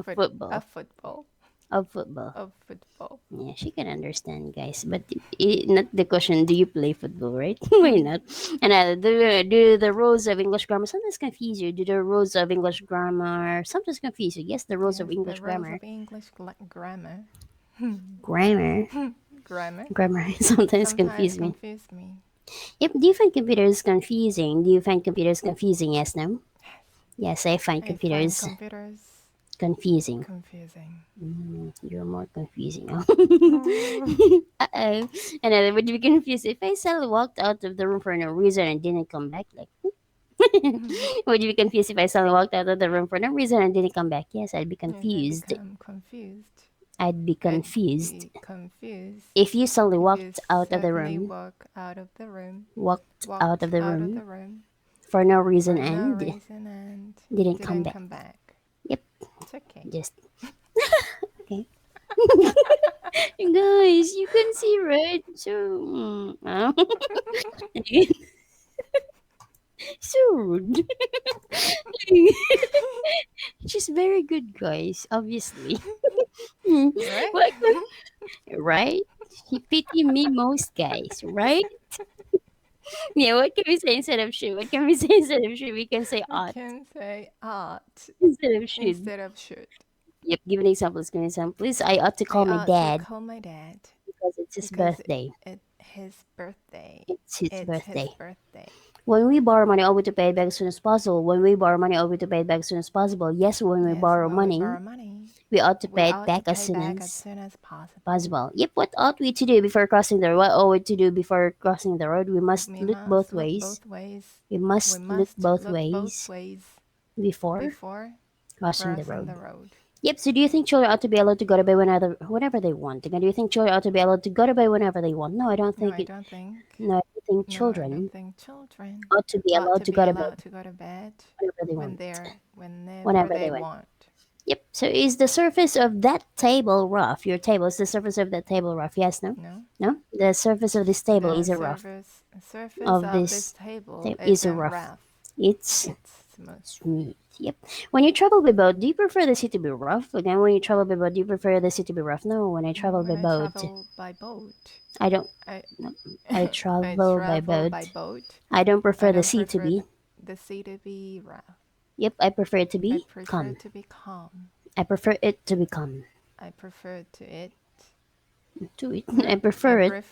football. football. Of football. Of football. Yeah, she can understand, guys. But not the question, do you play football, right? Why not? And do the rules of English grammar sometimes confuse you? Do the rules of English grammar sometimes confuse you? Yes, the rules of English grammar. Grammar. Grammar sometimes confuse me. Yep. Do you find computers confusing? Do you find computers confusing? Yes, no? Yes, I find computers confusing. You're more confusing. Uh-oh. And I would be confused if I suddenly walked out of the room for no reason and didn't come back. Like, would you be confused if I suddenly walked out of the room for no reason and didn't come back? Yes, I'd be confused. I'd be confused. If you suddenly walked out of the room, for no reason and didn't come back. Yep. It's okay. Just okay. Guys, you can see, right? So, so rude. She's very good, guys. Obviously, Right? right? He pity me most, guys. Right? Yeah. What can we say instead of should? What can we say instead of should? We can say We ought can say ought instead of should. instead of should. Yep. Give an example. Give an example. Please, I ought to call I my ought dad to call my dad because it's his birthday. His birthday. It's his It's birthday. his birthday. When we borrow money, always to pay it back as soon as possible. When we borrow money, always to pay it back as soon as possible. Yes, when we borrow money, we ought to pay it back as soon as possible. Yep, what ought we to do before crossing the road? What ought we to do before crossing the road? We must look both ways. We must look both ways before crossing the road. Yep, so do you think children ought to be allowed to go to bed whenever they want? Again, do you think children ought to be allowed to go to bed whenever they want? No, I don't think No, I think children ought to be allowed to go to bed whenever they want. Yep. So is the surface of that table rough? Your table is the surface of that table rough? Yes, no? No? The surface of this table is a rough. Of this table is a rough. It's smooth. Yep. When you travel by boat, do you prefer the sea to be rough? Again, when you travel by boat, do you prefer the sea to be rough? No, when I travel by boat, I don't. No, I travel by boat. I don't prefer the sea to be rough. Yep, I prefer it to be calm. I prefer it to be calm. I prefer to it. To it. I prefer it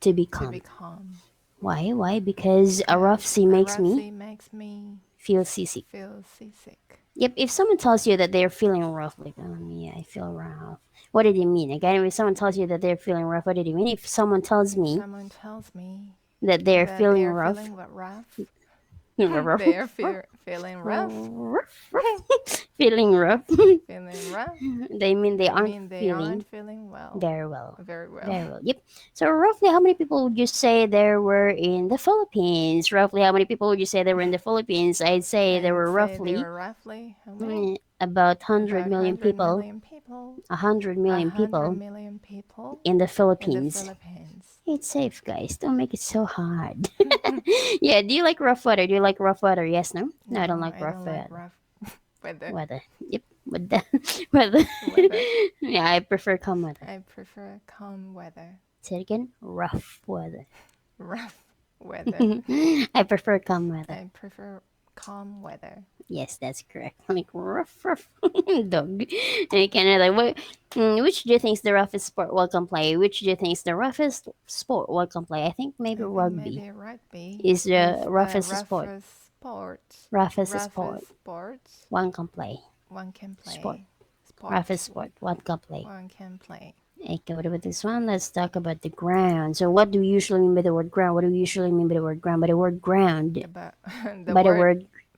to be calm. Why? Why? Because a rough sea makes me feel seasick. feel seasick. Yep, if someone tells you that they're feeling rough, like, yeah, I feel rough. What did he mean? Again, if someone tells you that they're feeling rough, what did he mean? If someone tells me Someone tells me that they're that feeling they're rough, feeling what rough? rough, They're feeling rough. feeling rough, Feeling rough. they mean they aren't mean they feeling aren't feeling well. very well. Very well. Very well. Yep. So roughly, how many people would you say there were in the Philippines? Roughly, how many people would you say there were in the Philippines? I'd say there were roughly how many? about 100 About million 100 people. million people. 100 million 100 people million people in the in the Philippines. Philippines. It's safe, guys. Don't make it so hard. Yeah. Do you like rough weather? Do you like rough weather? Yes. No. No, I don't like rough weather. Rough weather. Weather. Yep. Weather. Weather. Weather. Yeah, I prefer calm weather. I prefer calm weather. Say it again. Rough weather. Rough weather. I prefer calm weather. I prefer calm weather. Yes, that's correct. Like rough, rough dog. Okay, like which do you think is the roughest sport one can play? Which do you think is the roughest sport one can play? I think maybe rugby Maybe rugby is the roughest sport. Roughest sport one can play. One can play. Sport. Roughest sport one can play. One can play. Okay, what about this one? Let's talk about the ground. So, what do we usually mean by the word ground? What do we usually mean by the word ground? By the word ground,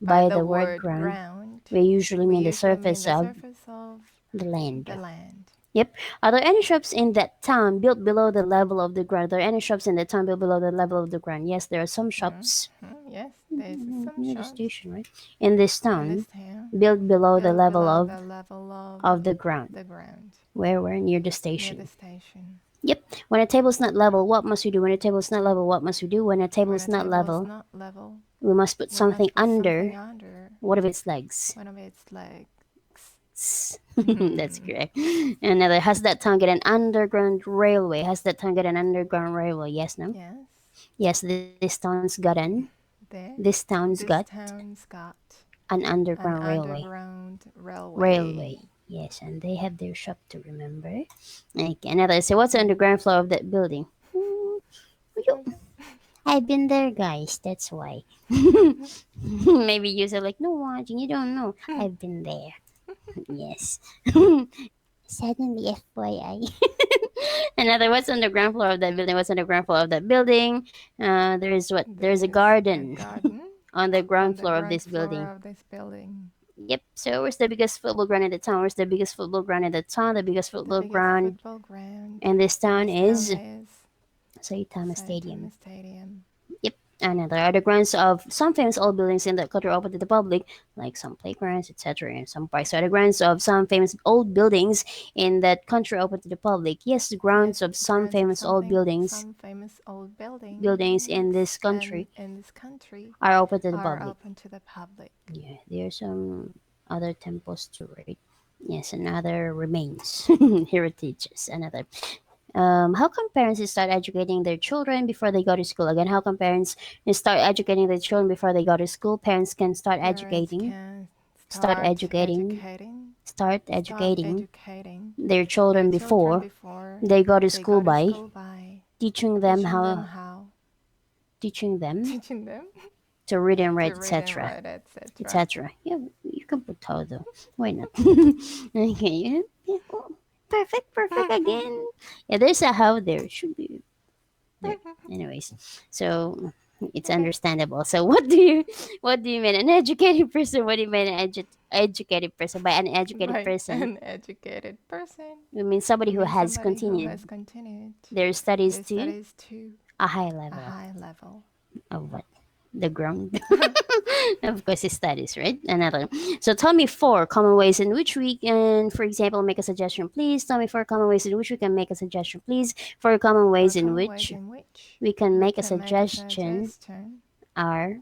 by the word ground, we usually mean the surface of the land. Yep. Are there any shops in that town built below the level of the ground? Are there any shops in that town built below the level of the ground? Yes, there are some shops. Yes, there's some Near the shops station, right? In this town, in this town built below the built level below of the level the ground. the ground Where we're near the near station. the station. Yep. When a table is not level, what must we do? When a table is not level, what must we do? When a table When is a not table is level, not level, we must put we something must put under something under one of its legs. one of its legs. That's correct. Another, has that town got an underground railway? Has that town got an underground railway? Yes, no? Yes. Yes, this town's got There. this town's This got town's got an an underground railway. underground Railway. Yes, and they have their shop to remember. Okay, another, so what's the underground floor of that building? I've been there, guys. That's why. Maybe you say like, no, watching, you don't know. I've been there. Yes. Suddenly, FYI. Another, what's on the ground floor of that building? What's on the ground floor of that building? There's what? There's a garden on the ground floor of this building. Yep. So where's the biggest football ground in the town? Where's the biggest football ground in the town? The biggest football ground in this town is Saitama Stadium. Yep. Another are the grounds of some famous old buildings in that country open to the public, like some playgrounds, etc., and some parks. So the grounds of some famous old buildings in that country open to the public. Yes, the grounds of some famous old buildings in this country are open to the public. Yeah, there are some other temples too, right? Yes, and other remains, heritages, another. How come parents start educating their children before they go to school? Again, how come parents start educating their children before they go to school? Parents can start educating, start educating, start educating their children before they go to school by teaching them to read and write, etc., etc. Yeah, you can put how though. Why not? Okay. Yeah. Perfect again. Yeah, there's a how there. Should be there. Anyways, so it's understandable. So what do you mean an educated person? What do you mean an educated person? By an educated person, we mean somebody who has continued their studies to a high level of what? The ground. Of course, it's studies, right? Another. So tell me four common ways in which we can, for example, make a suggestion, please. Tell me four common ways in which we can make a suggestion, please. Four common ways in which we can make a suggestion are.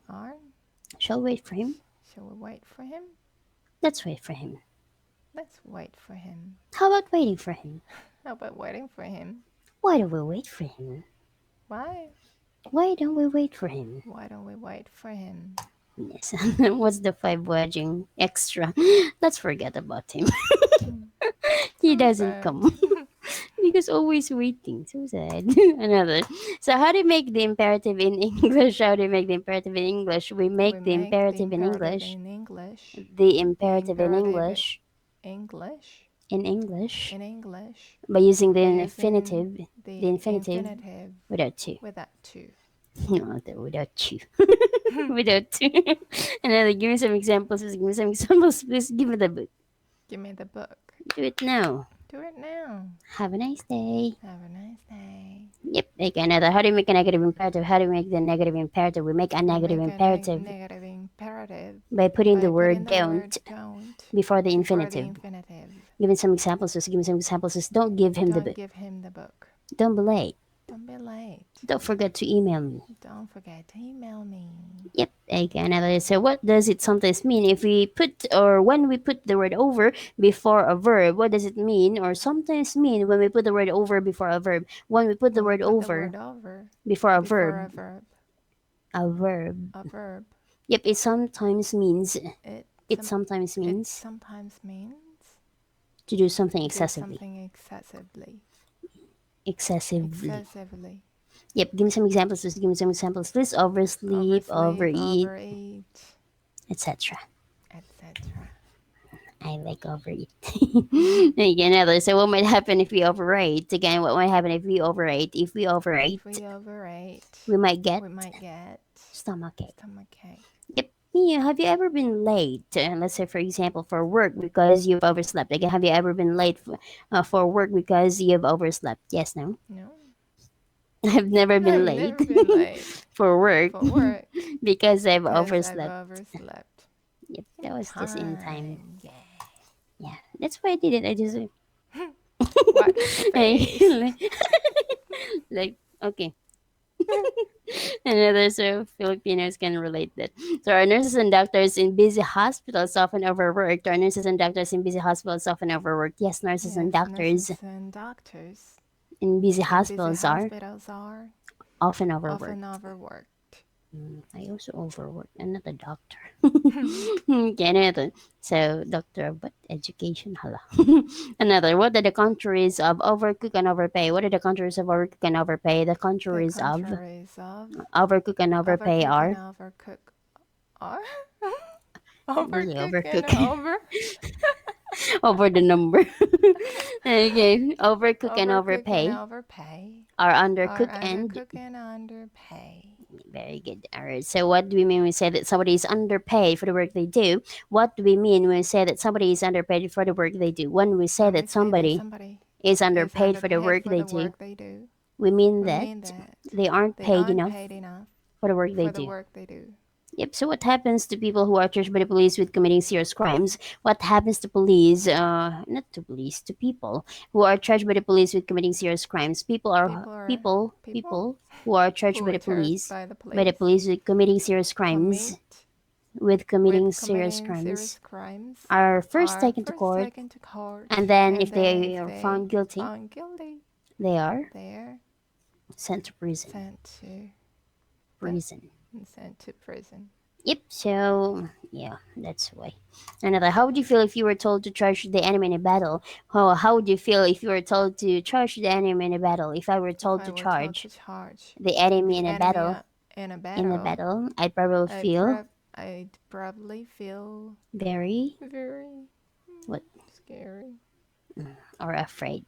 Shall we wait for him? Let's wait for him. How about waiting for him? Why don't we wait for him? Why don't we wait for him? Yes. What's the five wedging extra? Let's forget about him. He doesn't come Because always waiting. So sad. Another. So how do you make the imperative in English? How do you make the imperative in English? We make the imperative in English. The imperative in English. In English. By using the infinitive. The infinitive without to. No, without to. Without to. Another. Give me some examples. Give me some examples. Please give me the book. Give me the book. Do it now. Do it now. Have a nice day. Have a nice day. Yep. Okay, another. How do you make a negative imperative? How do you make the negative imperative? We make a negative imperative Negative imperative by putting the word don't before the infinitive. Give me some examples. Just give me some examples. Just don't give him the book. Give him the book. Don't be late. Don't be late. Don't forget to email me. Don't forget to email me. Yep. Okay, another. So what does it sometimes mean if we put or when we put the word over before a verb? What does it mean or sometimes mean when we put the word over before a verb? When we put the word over before a verb. A verb. A verb. Yep, it sometimes means it sometimes means to do something excessively. Excessively. Yep, give me some examples. Just give me some examples. Please oversleep, overeat, etc. I like overeat. Again, another. So what might happen if we overeat? Again, what might happen if we overeat? If we overeat, we might get stomachache. Yep. Yeah, have you ever been late? Let's say, for example, for work because you've overslept. Again, have you ever been late for work because you've overslept? Yes, no? No. I've never been late for work because I've overslept. Yep, that was just in time. Yeah, that's why I did it. I just like okay. Another so Filipinos can relate that. So our nurses and doctors in busy hospitals often overworked. Our nurses and doctors in busy hospitals often overworked. Yes, nurses and doctors in busy hospitals are often overworked. I also overworked. I'm not a doctor. Okay, another. So, doctor of what? Education. Hala. Another. What are the countries of overcook and overpay? What are the countries of overcook and overpay? The countries of overcook and overpay are overcook over the number. Okay, overcook and overpay are undercook and underpay. Very good. All right. So what do we mean when we say that somebody is underpaid for the work they do? What do we mean when we say that somebody is underpaid for the work they do? When we say that somebody is underpaid for the work they do, we mean that they aren't paid enough for the work they do. Yep. So what happens to people who are charged by the police with committing serious crimes? What happens to police? Not to police, to people who are charged by the police with committing serious crimes. People who are charged by the police with committing serious crimes. With committing serious crimes, are first taken to court, and then if they are found guilty, they are sent to prison. Sent to prison. Yep, so yeah, that's why. Another, how would you feel if you were told to charge the enemy in a battle? How would you feel if you were told to charge the enemy in a battle? If I were told to charge the enemy in a battle, I'd probably feel very what? Scary. Or afraid.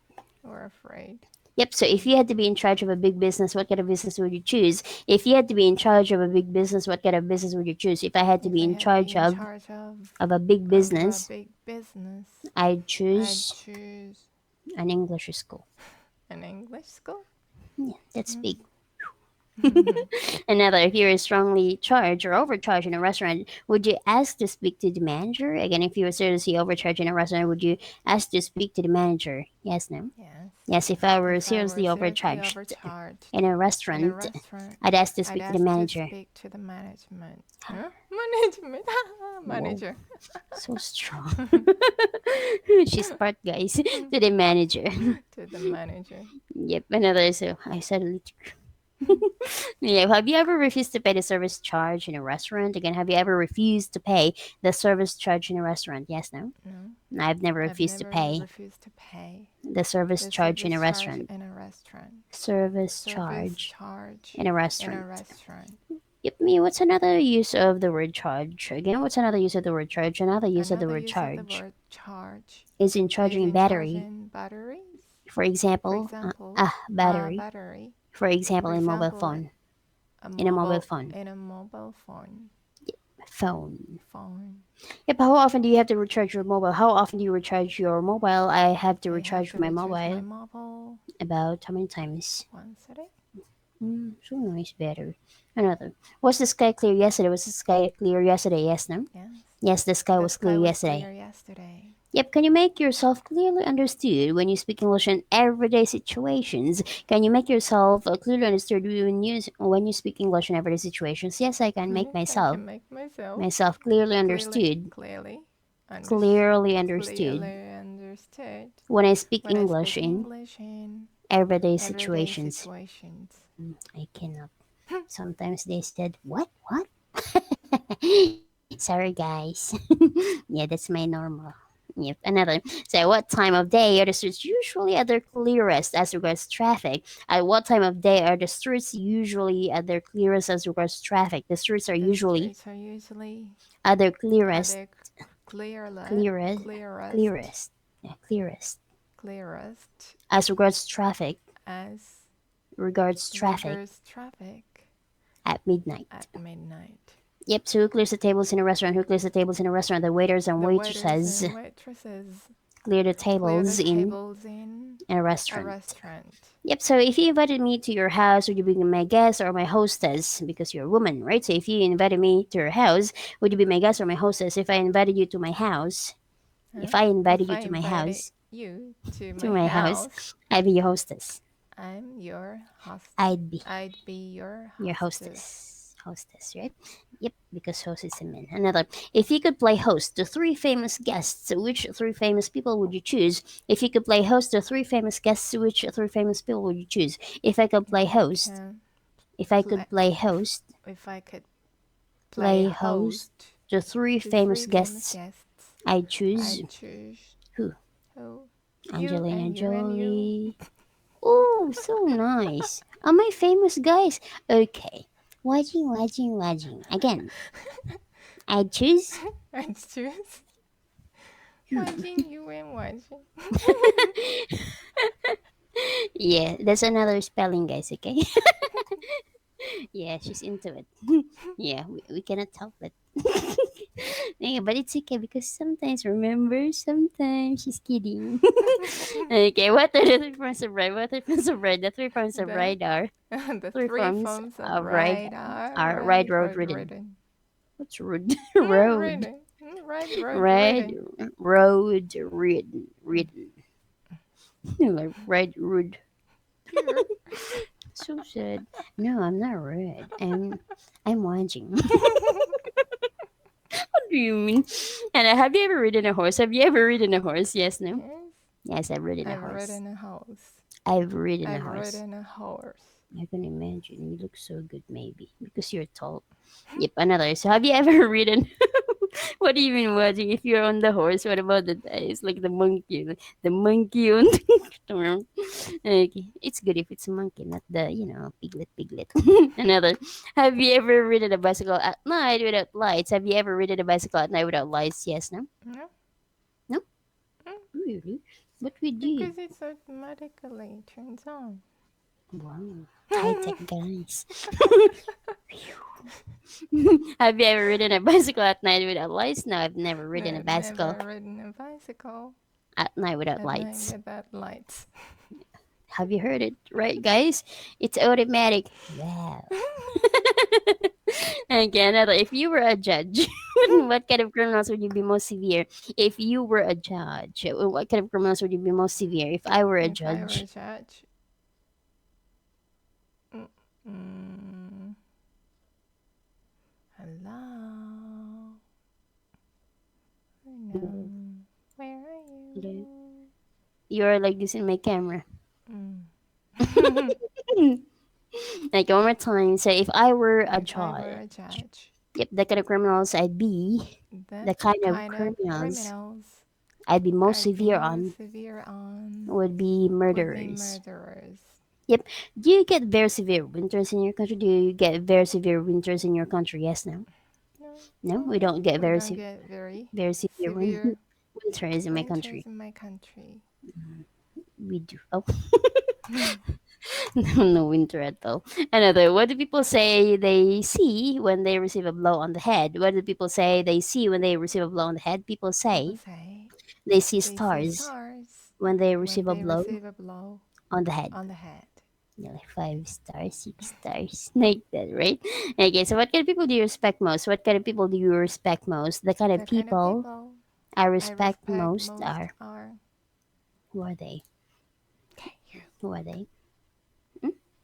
Yep, so if you had to be in charge of a big business, what kind of business would you choose? If you had to be in charge of a big business, what kind of business would you choose? If I had to be in charge of a big business, I'd choose an English school. Yeah, that's big. Another, if you were strongly charged or overcharged in a restaurant, would you ask to speak to the manager? Again, if you were seriously overcharged in a restaurant, would you ask to speak to the manager? Yes, no? Yes, if I were seriously overcharged in a restaurant, I'd ask to speak to the manager. Manager. So strong. She's smart, guys. To the manager. To the manager. Yep, another, so I suddenly Yeah, have you ever refused to pay the service charge in a restaurant? Again, have you ever refused to pay the service charge in a restaurant? Yes, no? No. No, I've never I've refused to never pay refused to pay the service the charge in a service charge restaurant. in a restaurant. Service Service charge charge in a in a restaurant. restaurant. Yep, me. What's another use of the word charge? Again, what's another use of the word charge? Another use of the Another word use of the charge word charge is in is charging in battery. charging batteries. For For example, example, battery. battery. For example, For in mobile example, phone. In a mobile phone. in a mobile phone. Phone. Phone. Yep, how often do you have to recharge your mobile? How often do you recharge your mobile? I have to recharge my mobile about how many times? Once a day. So nice battery. Another. Was the sky clear yesterday? Was the sky clear yesterday? Yes, no? Yes. Yes, the sky The was sky clear was yesterday. clear yesterday. Yep, can you make yourself clearly understood when you speak English in everyday situations? Can you make yourself clearly understood when you speak English in everyday situations? Yes, I can make I can make myself clearly understood. Clearly Clearly understood understood when I speak when I English speak in English in everyday everyday situations. situations. I cannot. Sometimes they said, "What? What?" Sorry, guys. Yeah, that's my normal. Yep, another. So, what time of day are the streets usually at their clearest as regards traffic? At what time of day are the streets usually at their clearest as regards traffic? The streets are The usually streets are usually at their at clearest, their clearest, clearest, clearest, yeah, clearest clearest as regards traffic. as Regards traffic regards traffic at midnight. at midnight. Yep. So, who clears the tables in a restaurant? Who clears the tables in a restaurant? The waiters and The waiters waitresses and waitresses clear the clear the tables in tables in a a restaurant. restaurant. Yep. So if you invited me to your house, would you be my guest or my hostess? Because you're a woman, right? So if you invited me to your house, would you be my guest or my hostess? If I invited you to my house, if I invited If you I to my invited house, you to to my my house, house, I'd be your hostess. I'm your host. I'd be I'd be your your hostess. hostess, right? Yep, because host is a man. Another. If you could play host to three famous guests, which three famous people would you choose? If you could play host to three famous guests, which three famous people would you choose? If I could play host, Can if I play, could play host, if I could play play host host to three to famous three famous guests, guests, I choose I'd choose who? who? You Angelina and you and you. Jolie. Oh, so nice. Are my famous guys? Okay. Watching. Again, I choose. I'd choose watching you and watching. Yeah, that's another spelling, guys, okay? Yeah, she's into it. Yeah, we cannot help it. Yeah, but it's okay because sometimes, remember, sometimes she's kidding. Okay, what are the three forms of ride? What are the forms of ride? The three forms of The ride are the three three forms forms of of ride ride are are ride, road, road, ridden. ridden. What's road? Road. Ridden. Road, Ride, ridden. road, ridden. Like ride, road. You're So sad. No, I'm not red. I'm watching. What do you mean? And have you ever ridden a horse? Have you ever ridden a horse? Yes, no? Yes. Yes, I've ridden a I've horse. ridden a horse. I've ridden a I've horse. ridden a horse. I can imagine. You look so good, maybe. Because you're tall. Yep, another. So, have you ever ridden? What do you mean watching? If you're on the horse, what about the eyes? Like the monkey. The monkey on the storm. Okay. It's good if it's a monkey, not the, piglet. Another. Have you ever ridden a bicycle at night without lights? Have you ever ridden a bicycle at night without lights? Yes, no? No? No? Mm, Really? But we did. because it's automatically turns on. Wow. High tech guys. Have you ever ridden a bicycle at night without lights? No, I've never ridden a No, bicycle never ridden a bicycle at night without at night lights. without lights. Have you heard it, right, guys? It's automatic. Wow. Okay, another. If you were a judge, what kind of criminals would you be most severe? If you were a judge, what kind of criminals would you be most severe? If I were a If I were a judge, judge, mm, mm, hello, hello, where are you? you're like this in my camera. Mm. Like one more time. So if I were a If I were a judge, judge, yep, the kind of criminals I'd be, the the kind of kind of criminals criminals I'd be most I'd be severe most on severe on would be would be murderers. murderers. Yep. Do you get very severe winters in your country? Do you get very severe winters in your country? Yes, no. No, No, no, we don't get we don't get very severe severe winters in my winters country. in my country. We do. Oh, no, no winter at all. Another. What do people say they see when they receive a blow on the head? What do people say they see when they receive a blow on the head? People People say say they see they see stars stars when they when receive a they blow receive a blow on the head. on the head. Yeah, like 5 stars, 6 stars, like that, right? Okay, so what kind of people do you respect most? What kind of people do you respect most? The kind of The kind of people people I I respect respect most most are are who are they? okay, you. Who are they?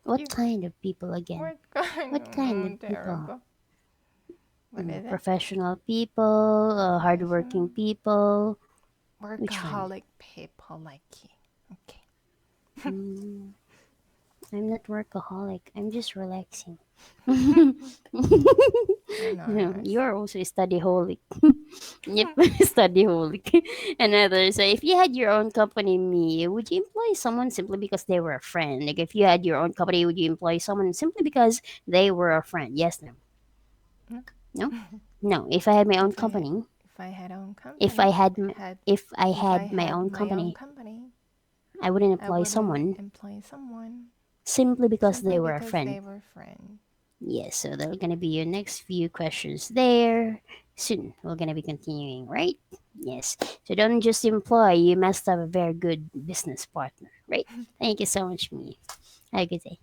What You. kind of people again? What kind What kind of of people? terrible. What is it? Professional people, hardworking Professional people. Which one? workaholic people like you. Okay. Mm, I'm not workaholic. I'm just relaxing. You're You nice. are also a study holic. Yep, study holic. Another. So, if you had your own company, me, would you employ someone simply because they were a friend? Like, if you had your own company, would you employ someone simply because they were a friend? Yes, no, Mm. no, no. If I had my own If I company, if I had own if I company had, had if I if I had my had own my own company, company, I wouldn't I employ wouldn't someone employ someone simply because simply they were a because friend. they were friends. Yes, so they're gonna be your next few questions there. Soon we're gonna be continuing, right? Yes. So don't just employ, you must have a very good business partner, right? Thank you so much, me. Have a good day.